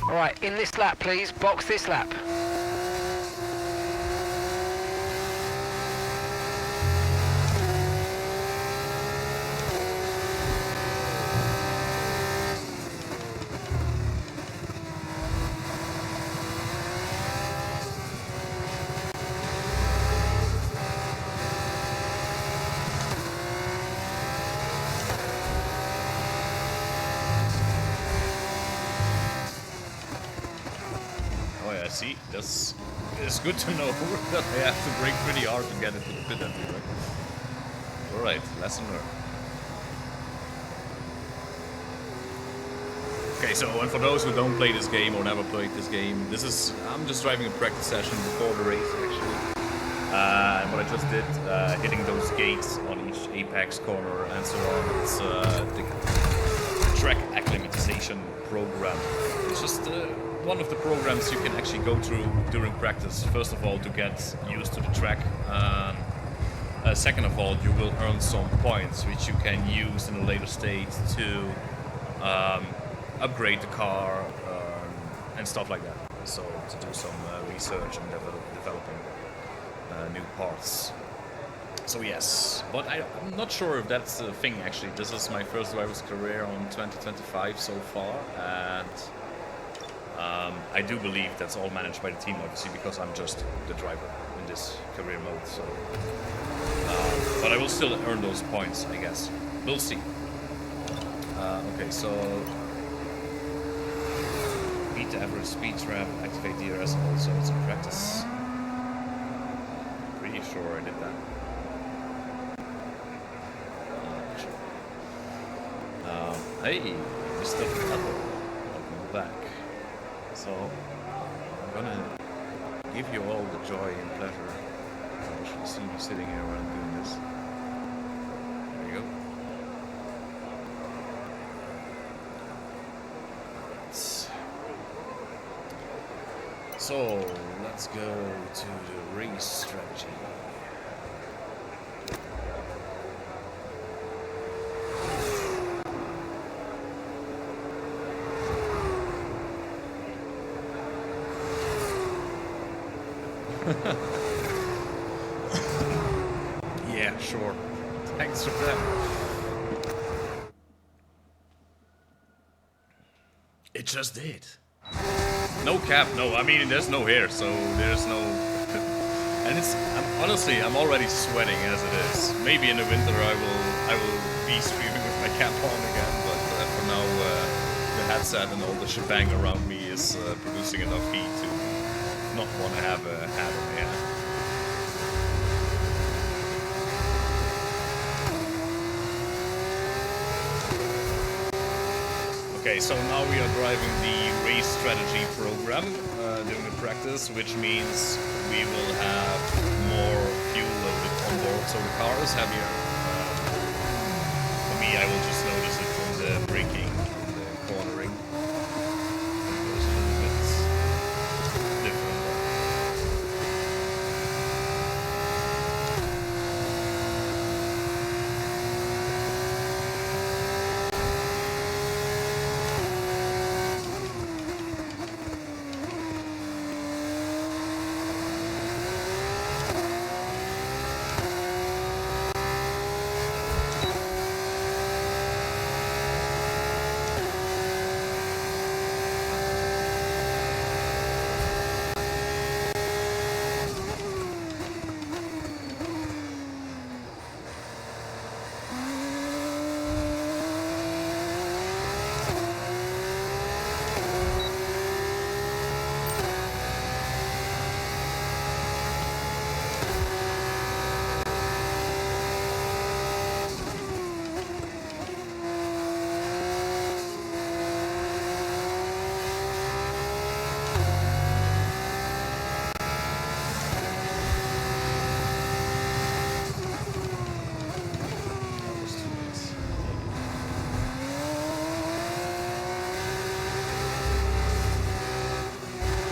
All right, in this lap, please. Box this lap. See, this is good to know that I have to brake pretty hard to get into the pit entry, right? Alright, lesson learned. Okay, so and for those who don't play this game or never played this game, this is, I'm just driving a practice session before the race actually. And what I just did, hitting those gates on each apex corner and so on, it's the track acclimatization program. It's just one of the programs you can actually go through during practice. First of all, to get used to the track. Second of all, you will earn some points which you can use in a later state to upgrade the car and stuff like that. So to do some research and developing new parts. So yes, but I'm not sure if that's a thing actually. This is my first driver's career on 2025 so far, and I do believe that's all managed by the team, obviously, because I'm just the driver in this career mode. So, but I will still earn those points, I guess. We'll see. Okay, so beat the average speed trap, activate DRS also. It's in practice. Pretty sure I did that. Hey, Mr. Capo, welcome back. So, I'm gonna give you all the joy and pleasure to actually see me sitting here while I'm doing this. There you go. So let's go to the race strategy. Yeah, sure. Thanks for that. It just did. No cap, no. I mean, there's no hair, so there's no. And it's honestly, I'm already sweating as it is. Maybe in the winter I will be streaming with my cap on again, but for now the headset and all the shebang around me is producing enough heat to not want to have a hat on my head. Okay, so now we are driving the race strategy program during the practice, which means we will have more fuel loaded on board, so the car is heavier. For me, I will just notice it from the braking, from the cornering. It's a little bit different.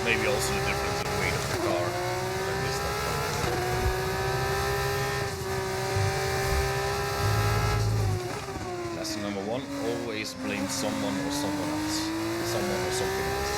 Maybe also the difference in weight of the car. But I missed that part. Lesson number 1, always blame someone or someone else. Someone or something else.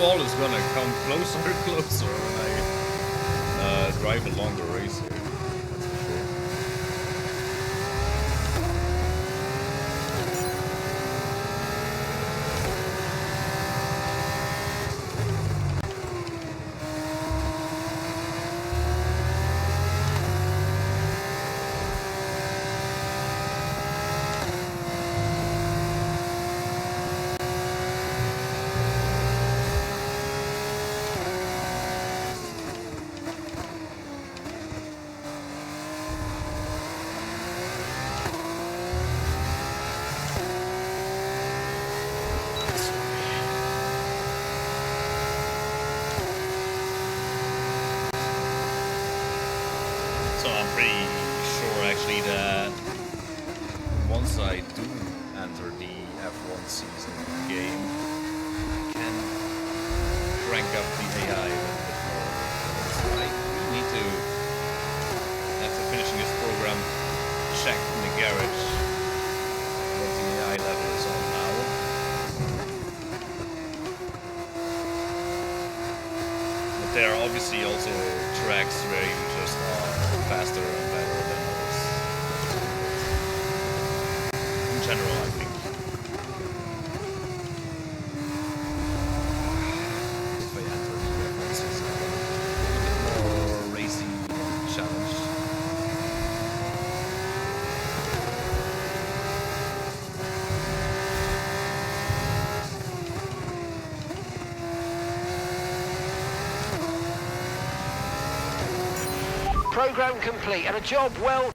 wall is gonna come closer and closer when I drive a longer race here. That's for sure. So I'm pretty sure actually that once I do enter the F1 season game, I can crank up the AI a little bit more. So I really need to, after finishing this program, check in the garage what the AI level is on now. But there are obviously also tracks where you just are faster and better than others. In general, I think. If I enter the F1 season, a little bit more racing challenge. Program complete and a job well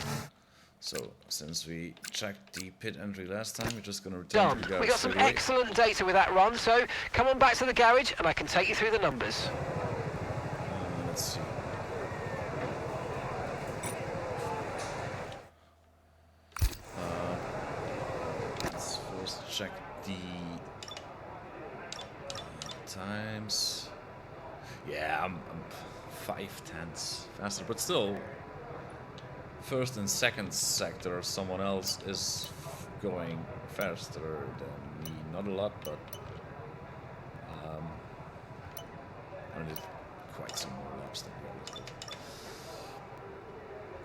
So, since we checked the pit entry last time, we're just gonna return done. to the garage We got some straight away. excellent data with that run, so come on back to the garage and I can take you through the numbers. Let's see. Let's first check the times. Yeah, I'm 5/10 faster, but still, first and second sector, someone else is going faster than me. Not a lot, but I did quite some more laps than the others did.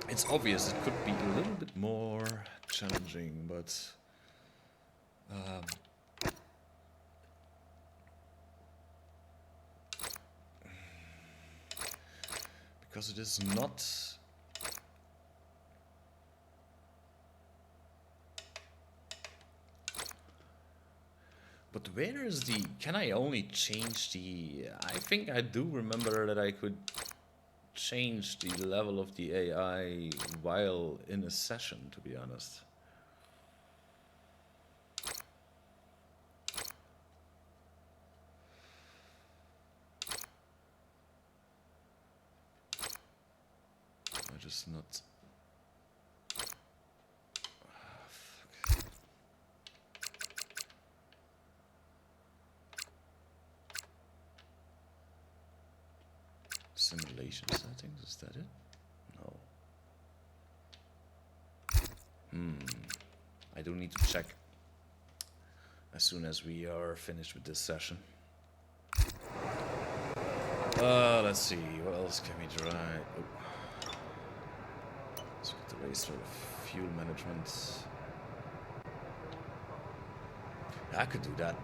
It's obvious it could be a little bit more challenging, but because it is not but where is the... Can I only change the... I think I do remember that I could change the level of the AI while in a session, to be honest. I just not... Simulation settings, is that it? No. I do need to check as soon as we are finished with this session. Let's see, what else can we try? Oh. Let's get the race sort of fuel management. I could do that.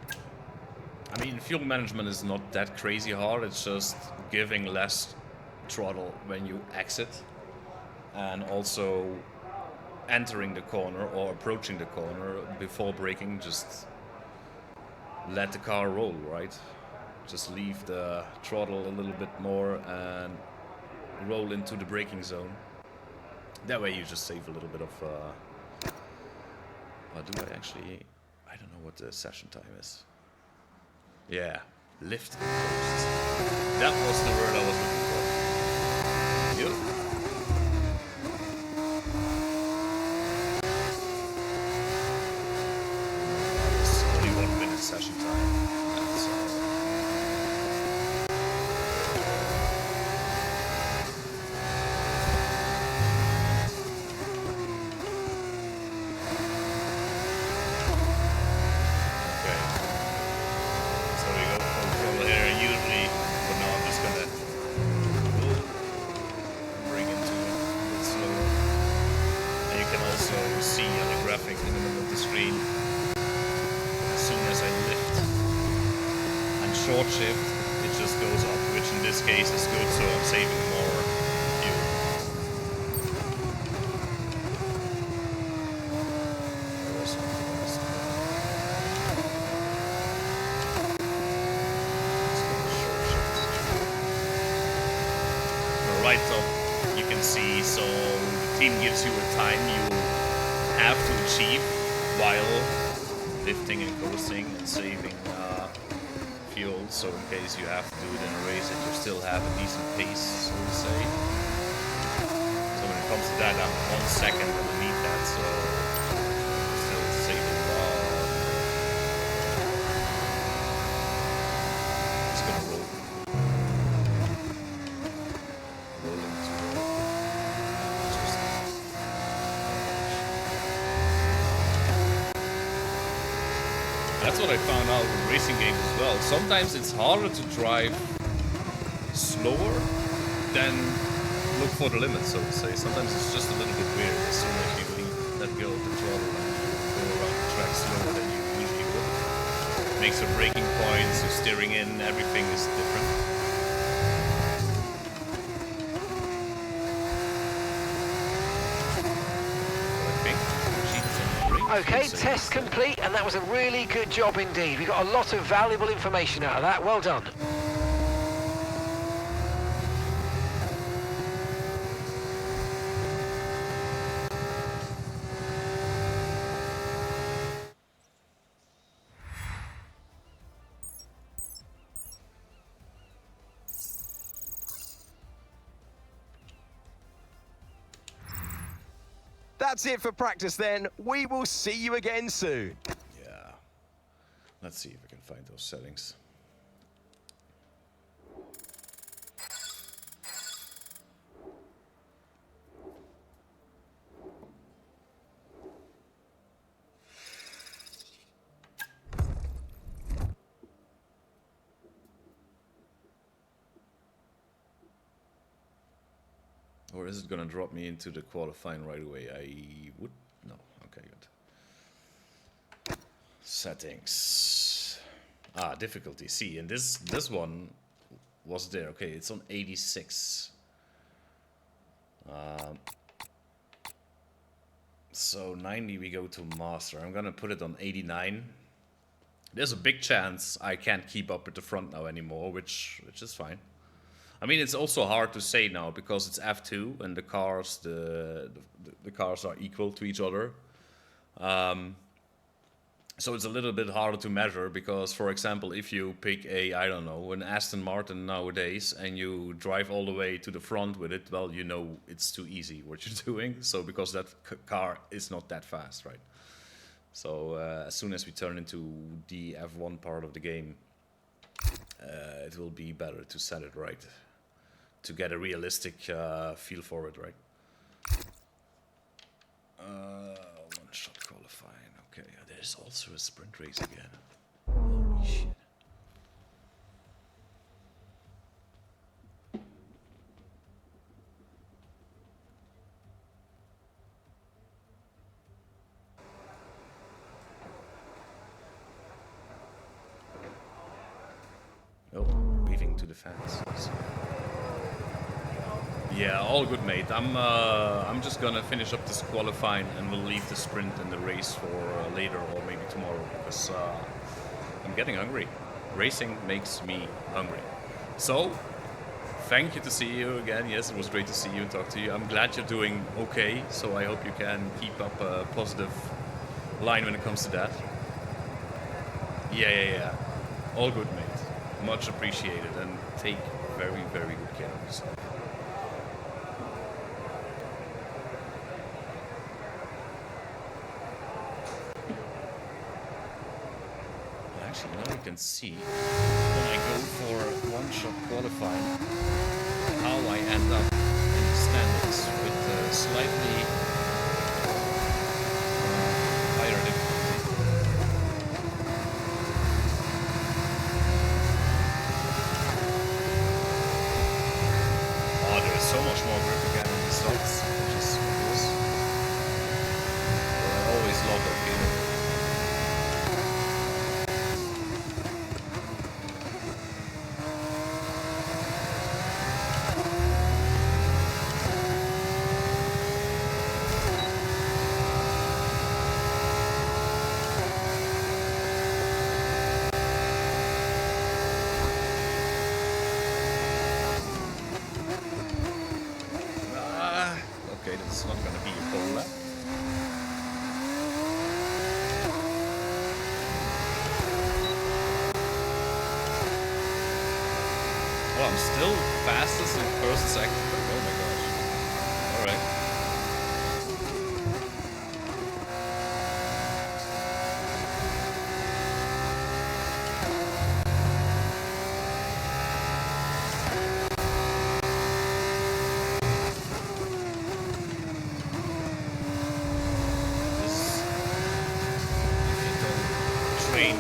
I mean, fuel management is not that crazy hard, it's just giving less throttle when you exit and also entering the corner or approaching the corner before braking. Just let the car roll, right? Just leave the throttle a little bit more and roll into the braking zone. That way you just save a little bit of... do I actually... I don't know what the session time is. Yeah, lift and coast. That was the word I was looking for. Yep. It's only 1 minute session time. That's okay. So we go from here. gain as soon as I lift. And short shift, it just goes up, which in this case is good, so I'm saving more fuel. Right top, you can see, so the team gives you a time you have to achieve while lifting and coasting and saving fuel, so in case you have to do it in a race that you still have a decent pace, so to say. So when it comes to that, I'm 1 second underneath that, so still saving it's gonna roll. That's what I found out with racing games as well. Sometimes it's harder to drive slower than look for the limit, so to say. Sometimes it's just a little bit weird as soon as you let go of the throttle and you go around the track slower than you usually would. Makes your braking points, your steering in, everything is different. Okay, test complete, and that was a really good job indeed. We got a lot of valuable information out of that. Well done. That's it for practice then. We will see you again soon. Yeah. Let's see if I can find those settings. Or is it gonna drop me into the qualifying right away? I would... no. Okay, good. Settings. Ah, difficulty. See, and this one was there. Okay, it's on 86. So 90 we go to master. I'm gonna put it on 89. There's a big chance I can't keep up with the front now anymore, which is fine. I mean, it's also hard to say now because it's F2 and the cars are equal to each other. So it's a little bit harder to measure because, for example, if you pick I don't know, an Aston Martin nowadays and you drive all the way to the front with it, well, you know it's too easy what you're doing. So because that car is not that fast, right? So as soon as we turn into the F1 part of the game, it will be better to set it right, to get a realistic feel for it, right? One-shot qualifying. Okay, there's also a sprint race again. Holy shit. Oh, waving to the fans. Yeah, all good, mate. I'm just gonna finish up this qualifying and we'll leave the sprint and the race for later or maybe tomorrow because I'm getting hungry. Racing makes me hungry. So, thank you to see you again. Yes, it was great to see you and talk to you. I'm glad you're doing okay, so I hope you can keep up a positive line when it comes to that. Yeah. All good, mate. Much appreciated, and take very, very good care of yourself. Actually, now you can see when I go for one-shot qualifying how I end up in the standings with slightly higher difficulty. Oh, there is so much more grip again in the stocks, which is obvious. I always love that feeling. it's not gonna be a pole lap. Well, I'm still fastest in first sector. Oh my gosh. Alright.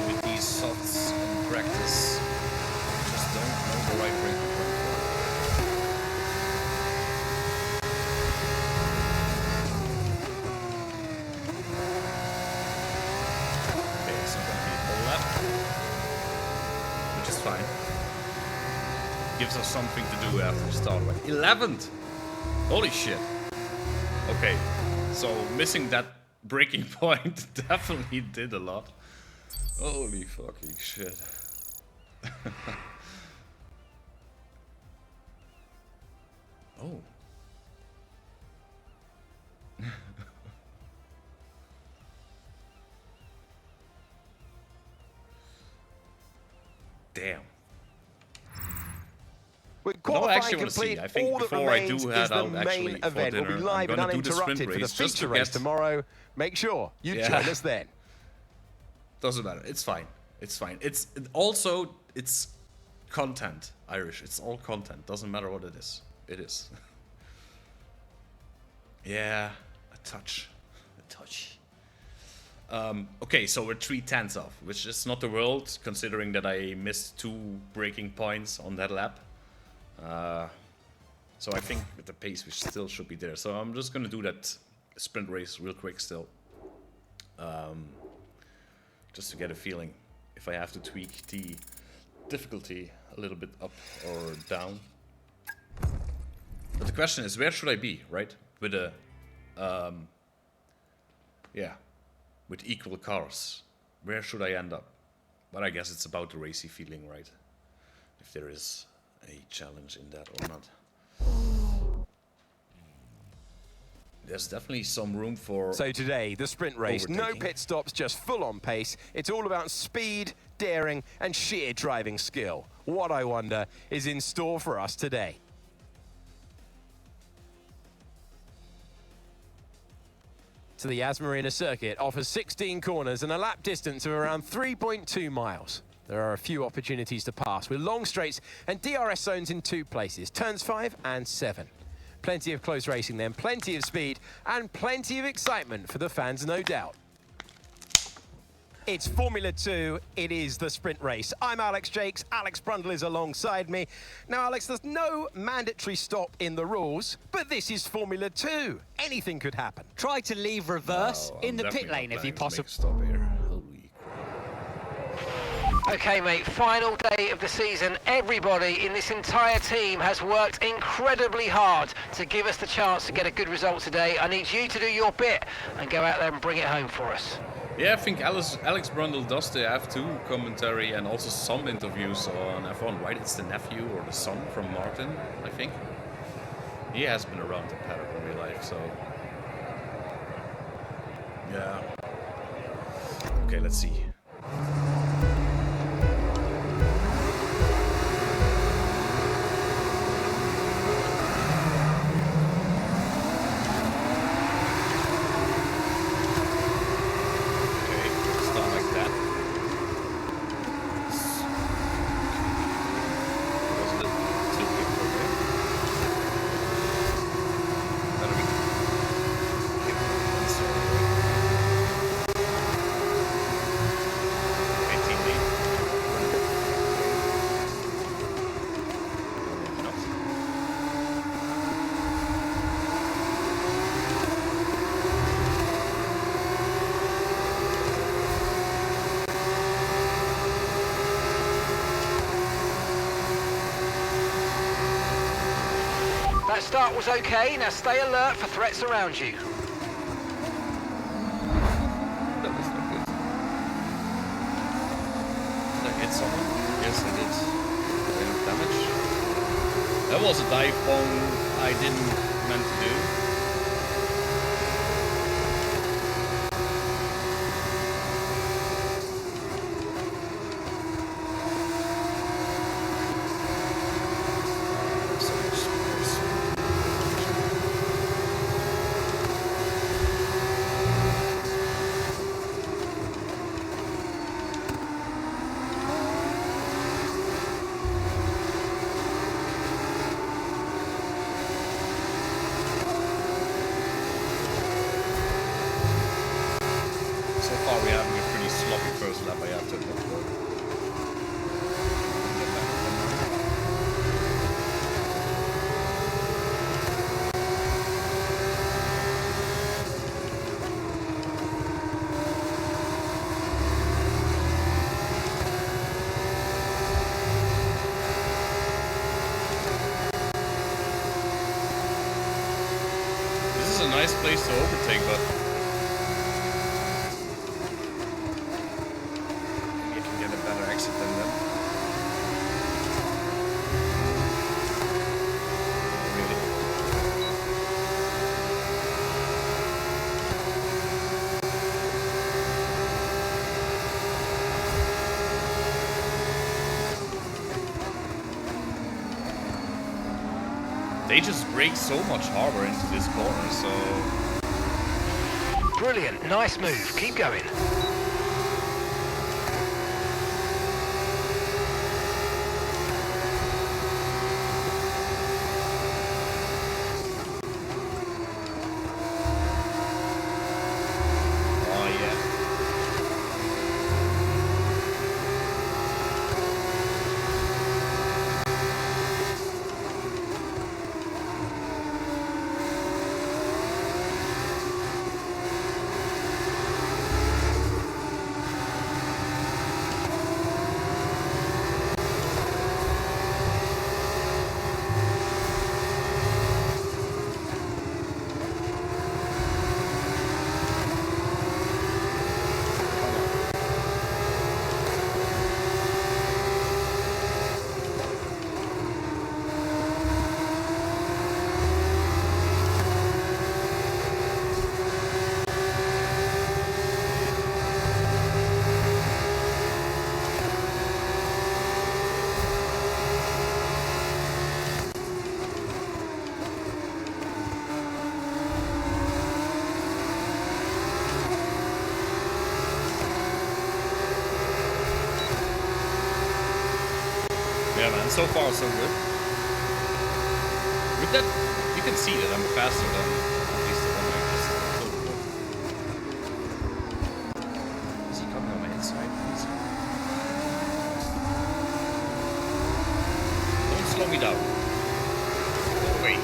With these softs in practice, you just don't know the right brake to run for. Okay, it's not going to be a full lap, which is fine. Gives us something to do after the start. Like 11th! Holy shit. Okay, so missing that braking point definitely did a lot. Holy fucking shit. Oh. Damn. With No, I actually qualifying want to see. complete, I think all that before I remains do is head the out main actually for event. dinner, We'll be I'm live and gonna do the sprint uninterrupted for the race just feature to race get... tomorrow. Make sure you Yeah. join us then. Doesn't matter. It's fine. It's fine. It's also, it's content, Irish. It's all content. Doesn't matter what it is. It is. Yeah, a touch. A touch. Okay, so we're 3/10 off, which is not the world, considering that I missed 2 braking points on that lap. So I think with the pace we still should be there. So I'm just gonna do that sprint race real quick still. Just to get a feeling if I have to tweak the difficulty a little bit up or down. But the question is, where should I be, right? With a, yeah, with equal cars. Where should I end up? But I guess it's about the racy feeling, right? If there is a challenge in that or not. There's definitely some room for... So today, the sprint race, no overtaking. pit stops, just full-on pace. It's all about speed, daring, and sheer driving skill. What, I wonder, is in store for us today? So the Yas Marina circuit offers 16 corners and a lap distance of around 3.2 miles. There are a few opportunities to pass, with long straights and DRS zones in 2 places, turns 5 and 7. Plenty of close racing then, plenty of speed, and plenty of excitement for the fans, no doubt. It's Formula 2, it is the sprint race. I'm Alex Jakes, Alex Brundle is alongside me. Now, Alex, there's no mandatory stop in the rules, but this is Formula 2. Anything could happen. Try to leave reverse No, in I'm the pit definitely lane not if you planning to make possibly... a stop here. Holy crap. Okay, mate, final day of the season. Everybody in this entire team has worked incredibly hard to give us the chance to get a good result today. I need you to do your bit and go out there and bring it home for us. Yeah, I think Alex Brundle does the F2 commentary and also some interviews on F1, right? It's the nephew or the son from Martin, I think. He has been around the paddock in real life, so... Yeah. Okay, let's see. That start was okay, now stay alert for threats around you. That was not good. Did I hit someone? Yes, I did. Did I have damage? That was a dive bomb I didn't meant to do. is a nice place to overtake, but maybe I can get a better exit than them. They just brake so much harder into this corner, so... Brilliant, nice move, keep going. Oh yeah. Yeah, man, so far so good. With that, you can see that I'm faster than at least the one I just told. Is he coming on my inside, please? Don't slow me down. Go away.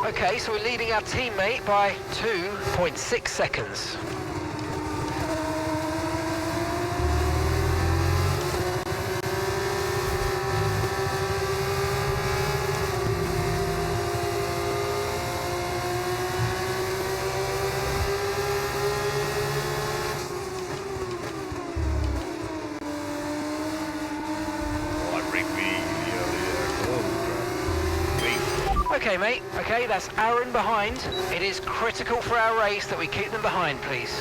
Okay, so we're leading our teammate by 2.6 seconds. Okay, mate. Okay, that's Aaron behind. It is critical for our race that we keep them behind, please.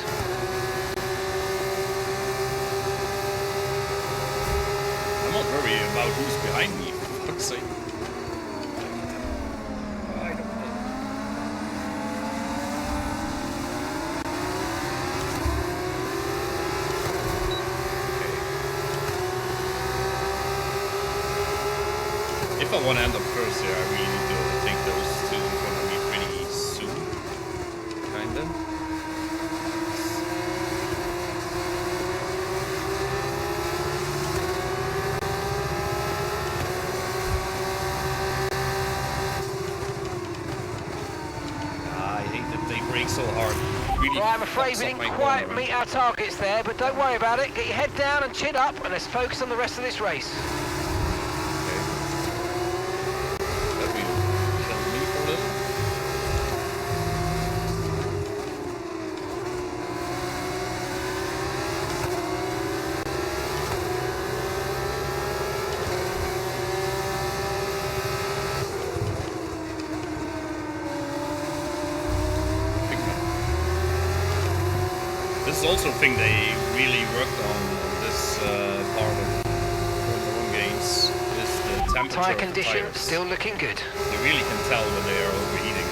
I'm not worried about who's behind me, for fuck's sake. I don't know. Okay. If I want to end up first here, I really need to overtake those two in front of me pretty soon. Kinda. I hate that they brake so hard. Really Right, I'm afraid fucks we up didn't my quite corner. meet our targets there, but don't worry about it. Get your head down and chin up, and let's focus on the rest of this race. Okay. That will kill me for a little. This is also a thing they really worked on this part of Formula 1 games, is the temperature Tyre of the condition tires. still looking good. You really can tell when they are overheating.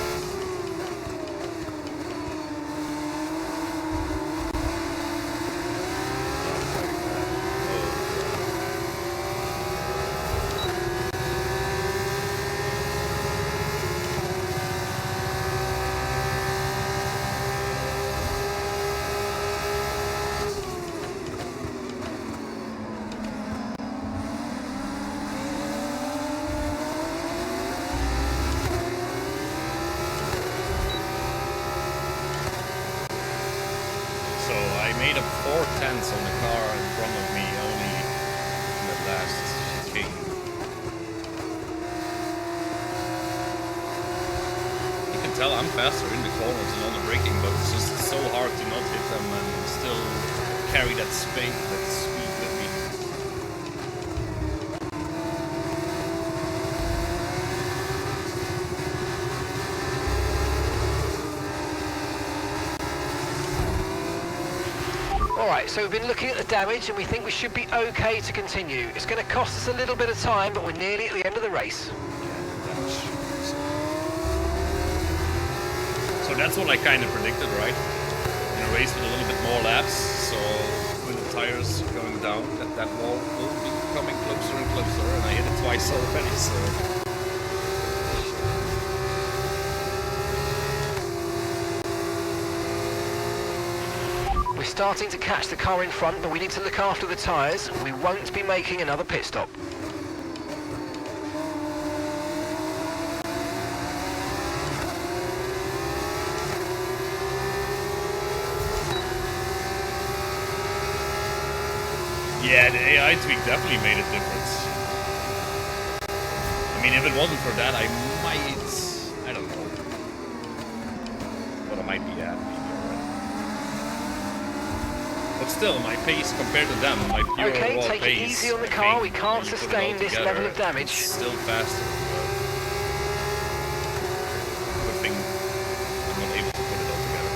made up 4/10 on the car in front of me only in the last chicane. You can tell I'm faster in the corners and on the braking, but it's just so hard to not hit them and still carry that speed with me. Alright, so we've been looking at the damage and we think we should be okay to continue. It's going to cost us a little bit of time, but we're nearly at the end of the race. So that's what I kind of predicted, right? In a race with a little bit more laps, so with the tires going down, that wall will be coming closer and closer, and I hit it twice already, so... We're starting to catch the car in front, but we need to look after the tyres. We won't be making another pit stop. Yeah, the AI tweak definitely made a difference. I mean, if it wasn't for that, I don't know. But I might be at maybe already. But still, my pace compared to them, my pure Okay, raw take pace, it easy on the I car. think We can't when you put it all sustain this together, level of damage. it's still faster. Good thing I'm not able to put it all together.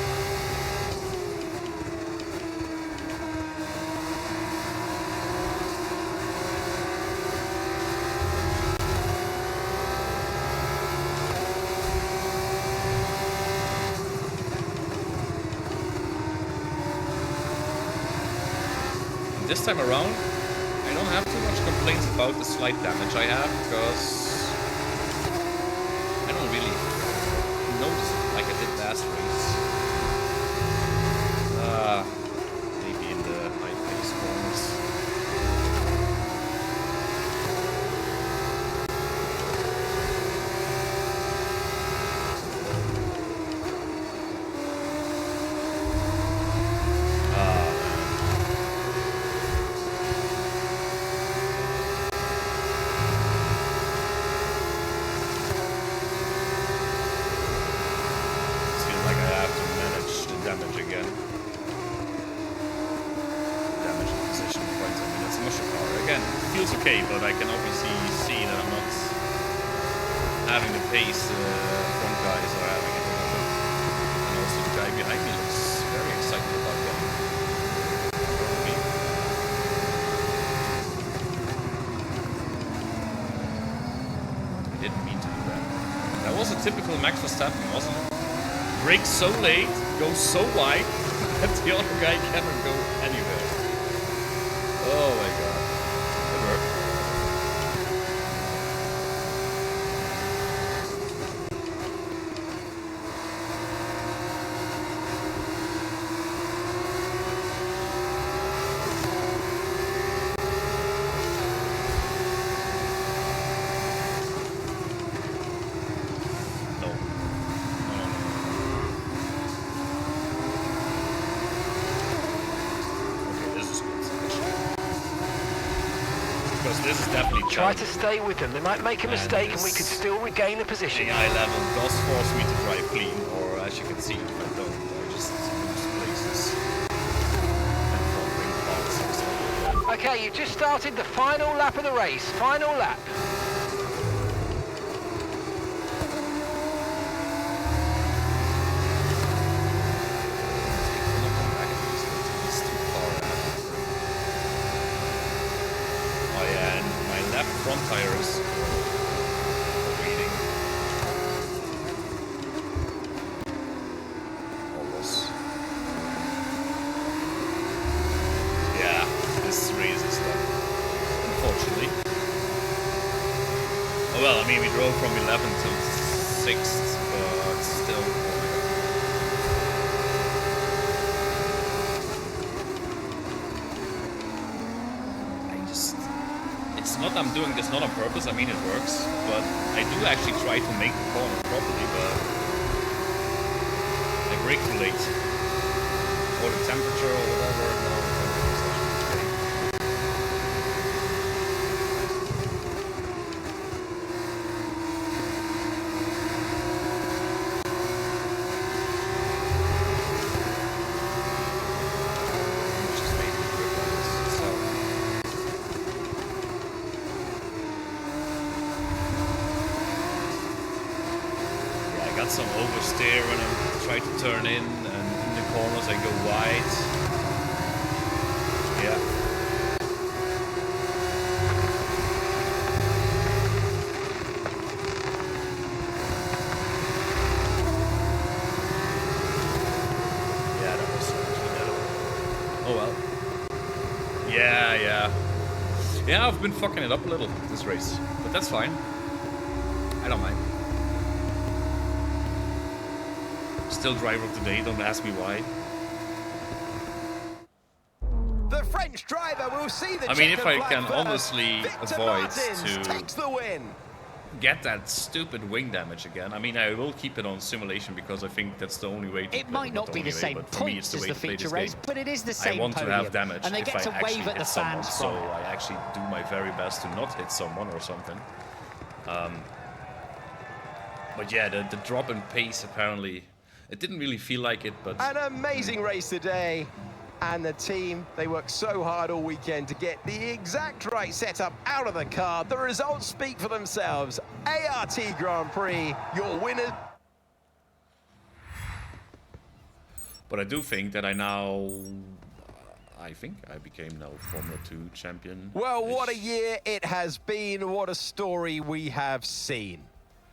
This time around, I don't have too much complaints about the slight damage I have, because I don't really notice it like I did last race. Maybe in the high pace corners. Okay, but I can obviously see that I'm not having the pace front guys are having at the moment. And also the guy behind me looks very excited about getting me. I didn't mean to do that. That was a typical Max Verstappen, wasn't it? Brakes so late, goes so wide, that the other guy cannot go anywhere. Oh my god. This is definitely Try to stay with them. They might make a mistake and we could still regain the position. The eye level does force me to drive clean, or as you can see, if I don't, I just lose places. And front wing parts and stuff like that. Okay, you've just started the final lap of the race. Final lap. Front tires overheating. Almost. Yeah, this race is done, unfortunately. Oh well, I mean, we drove from 11th to 6th, but still. Not I'm doing this not on purpose, I mean it works, but I do actually try to make the corner properly, but I brake too late. Or the temperature or whatever. No, the temperature's actually okay. Just maybe grip on this itself. Yeah, I got some oversteer when I try to turn in, and in the corners I go wide. Yeah. Yeah, that was actually oh well. Yeah. Yeah, I've been fucking it up a little this race, but that's fine. I don't mind. Still driver of the day, don't ask me why. The French driver will see the I mean, if I checkered can flag first. honestly Victor avoid Martins to takes the win. get that stupid wing damage again. I mean, I will keep it on simulation because I think that's the only way to It play. might not be only the way, same but for me, it's points the as way the to play feature this race, game. but it is the same I want podium. to have damage And they if get I to actually wave at hit the someone, fans so from it. I actually do my very best to not hit someone or something. But yeah, the drop in pace apparently, it didn't really feel like it, but An amazing race today. And the team, they worked so hard all weekend to get the exact right setup out of the car. The results speak for themselves. ART Grand Prix, your winner. But I do think that I think I became now Formula 2 champion. Well, what a year it has been. What a story we have seen.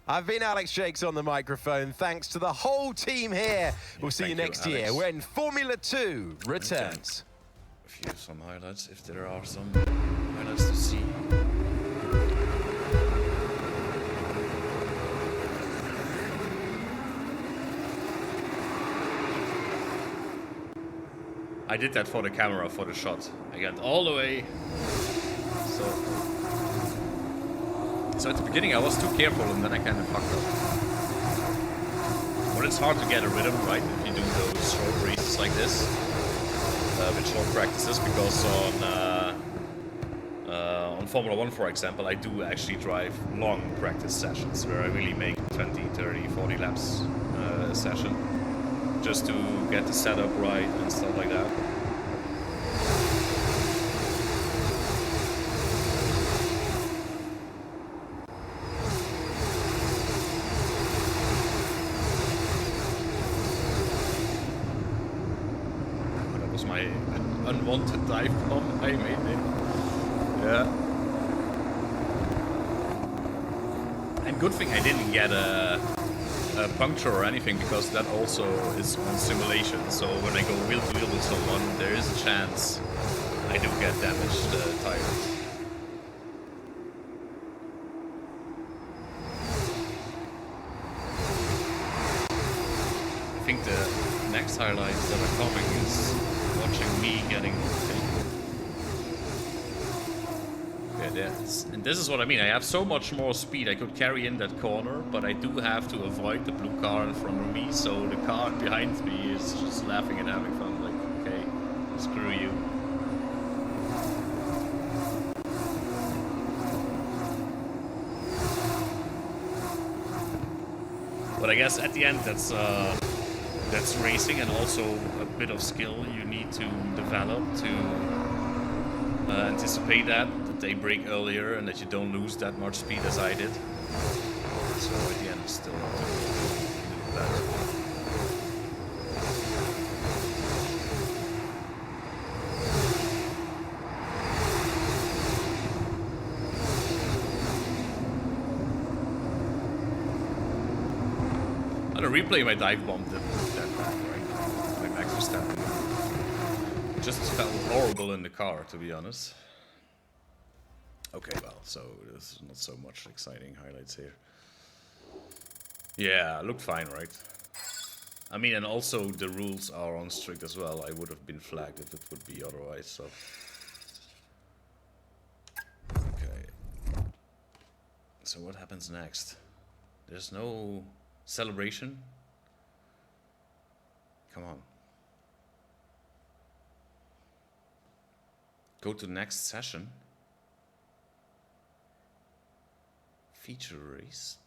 I've been Alex Jakes on the microphone. Thanks to the whole team here. We'll see you thank you, next year Alex. when Formula 2 returns. A few some highlights, if there are some highlights to see. I did that for the camera, for the shot. I got all the way. So at the beginning I was too careful and then I kind of fucked up. But it's hard to get a rhythm, right, if you do those short races like this. With short practices, because on Formula 1, for example, I do actually drive long practice sessions where I really make 20, 30, 40 laps a session. Just to get the setup right and stuff like that. Oh, that was my unwanted dive bomb I made there. Yeah. And good thing I didn't get a puncture or anything, because that also is on simulation, so when I go wheel to wheel with someone, there is a chance I do get damaged tires. I think the next highlights that are coming is watching me getting and this is what I mean. I have so much more speed. I could carry in that corner, but I do have to avoid the blue car in front of me, so the car behind me is just laughing and having fun. Like, okay, screw you. But I guess at the end, that's racing, and also a bit of skill you need to develop to anticipate that they brake earlier and that you don't lose that much speed as I did. So at the end, it's still not too better. On a replay, my dive bomb didn't look that bad, right? My Max Verstappen. It just felt horrible in the car, to be honest. Okay, well, so there's not so much exciting highlights here. Yeah, looked fine, right? I mean, and also the rules are on strict as well. I would have been flagged if it would be otherwise, so... Okay. So what happens next? There's no celebration? Come on. go to the next session. Feature race.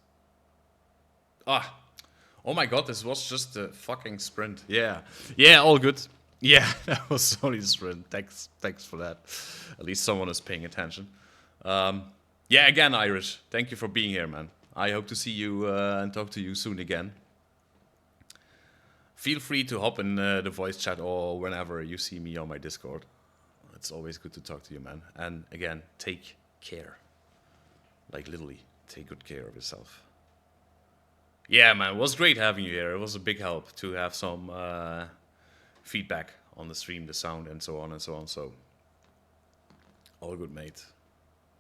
Oh my god, this was just a fucking sprint. Yeah, all good. Yeah, that was only a sprint. Thanks for that. At least someone is paying attention. Yeah, again, Irish, thank you for being here, man. I hope to see you and talk to you soon again. Feel free to hop in the voice chat or whenever you see me on my Discord. It's always good to talk to you, man. And again, take care. Like, literally, take good care of yourself. Yeah, man, it was great having you here. It was a big help to have some feedback on the stream, the sound, and so on and so on. So, all good, mate.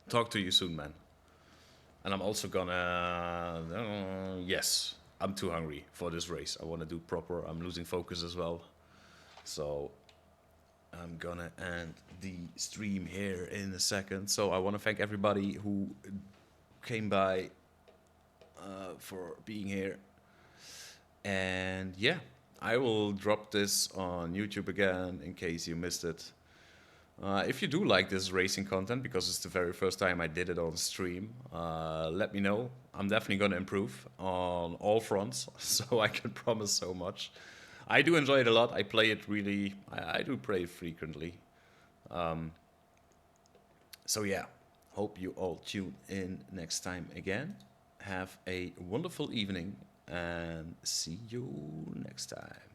Talk to you soon, man. And I'm also gonna... yes, I'm too hungry for this race. I want to do proper. I'm losing focus as well. So, I'm gonna end the stream here in a second. So, I want to thank everybody who came by for being here. And yeah, I will drop this on YouTube again in case you missed it. If you do like this racing content, because it's the very first time I did it on stream, let me know. I'm definitely going to improve on all fronts, so I can promise so much. I do enjoy it a lot. I play it really, I do play it frequently. So yeah, hope you all tune in next time again. Have a wonderful evening and see you next time.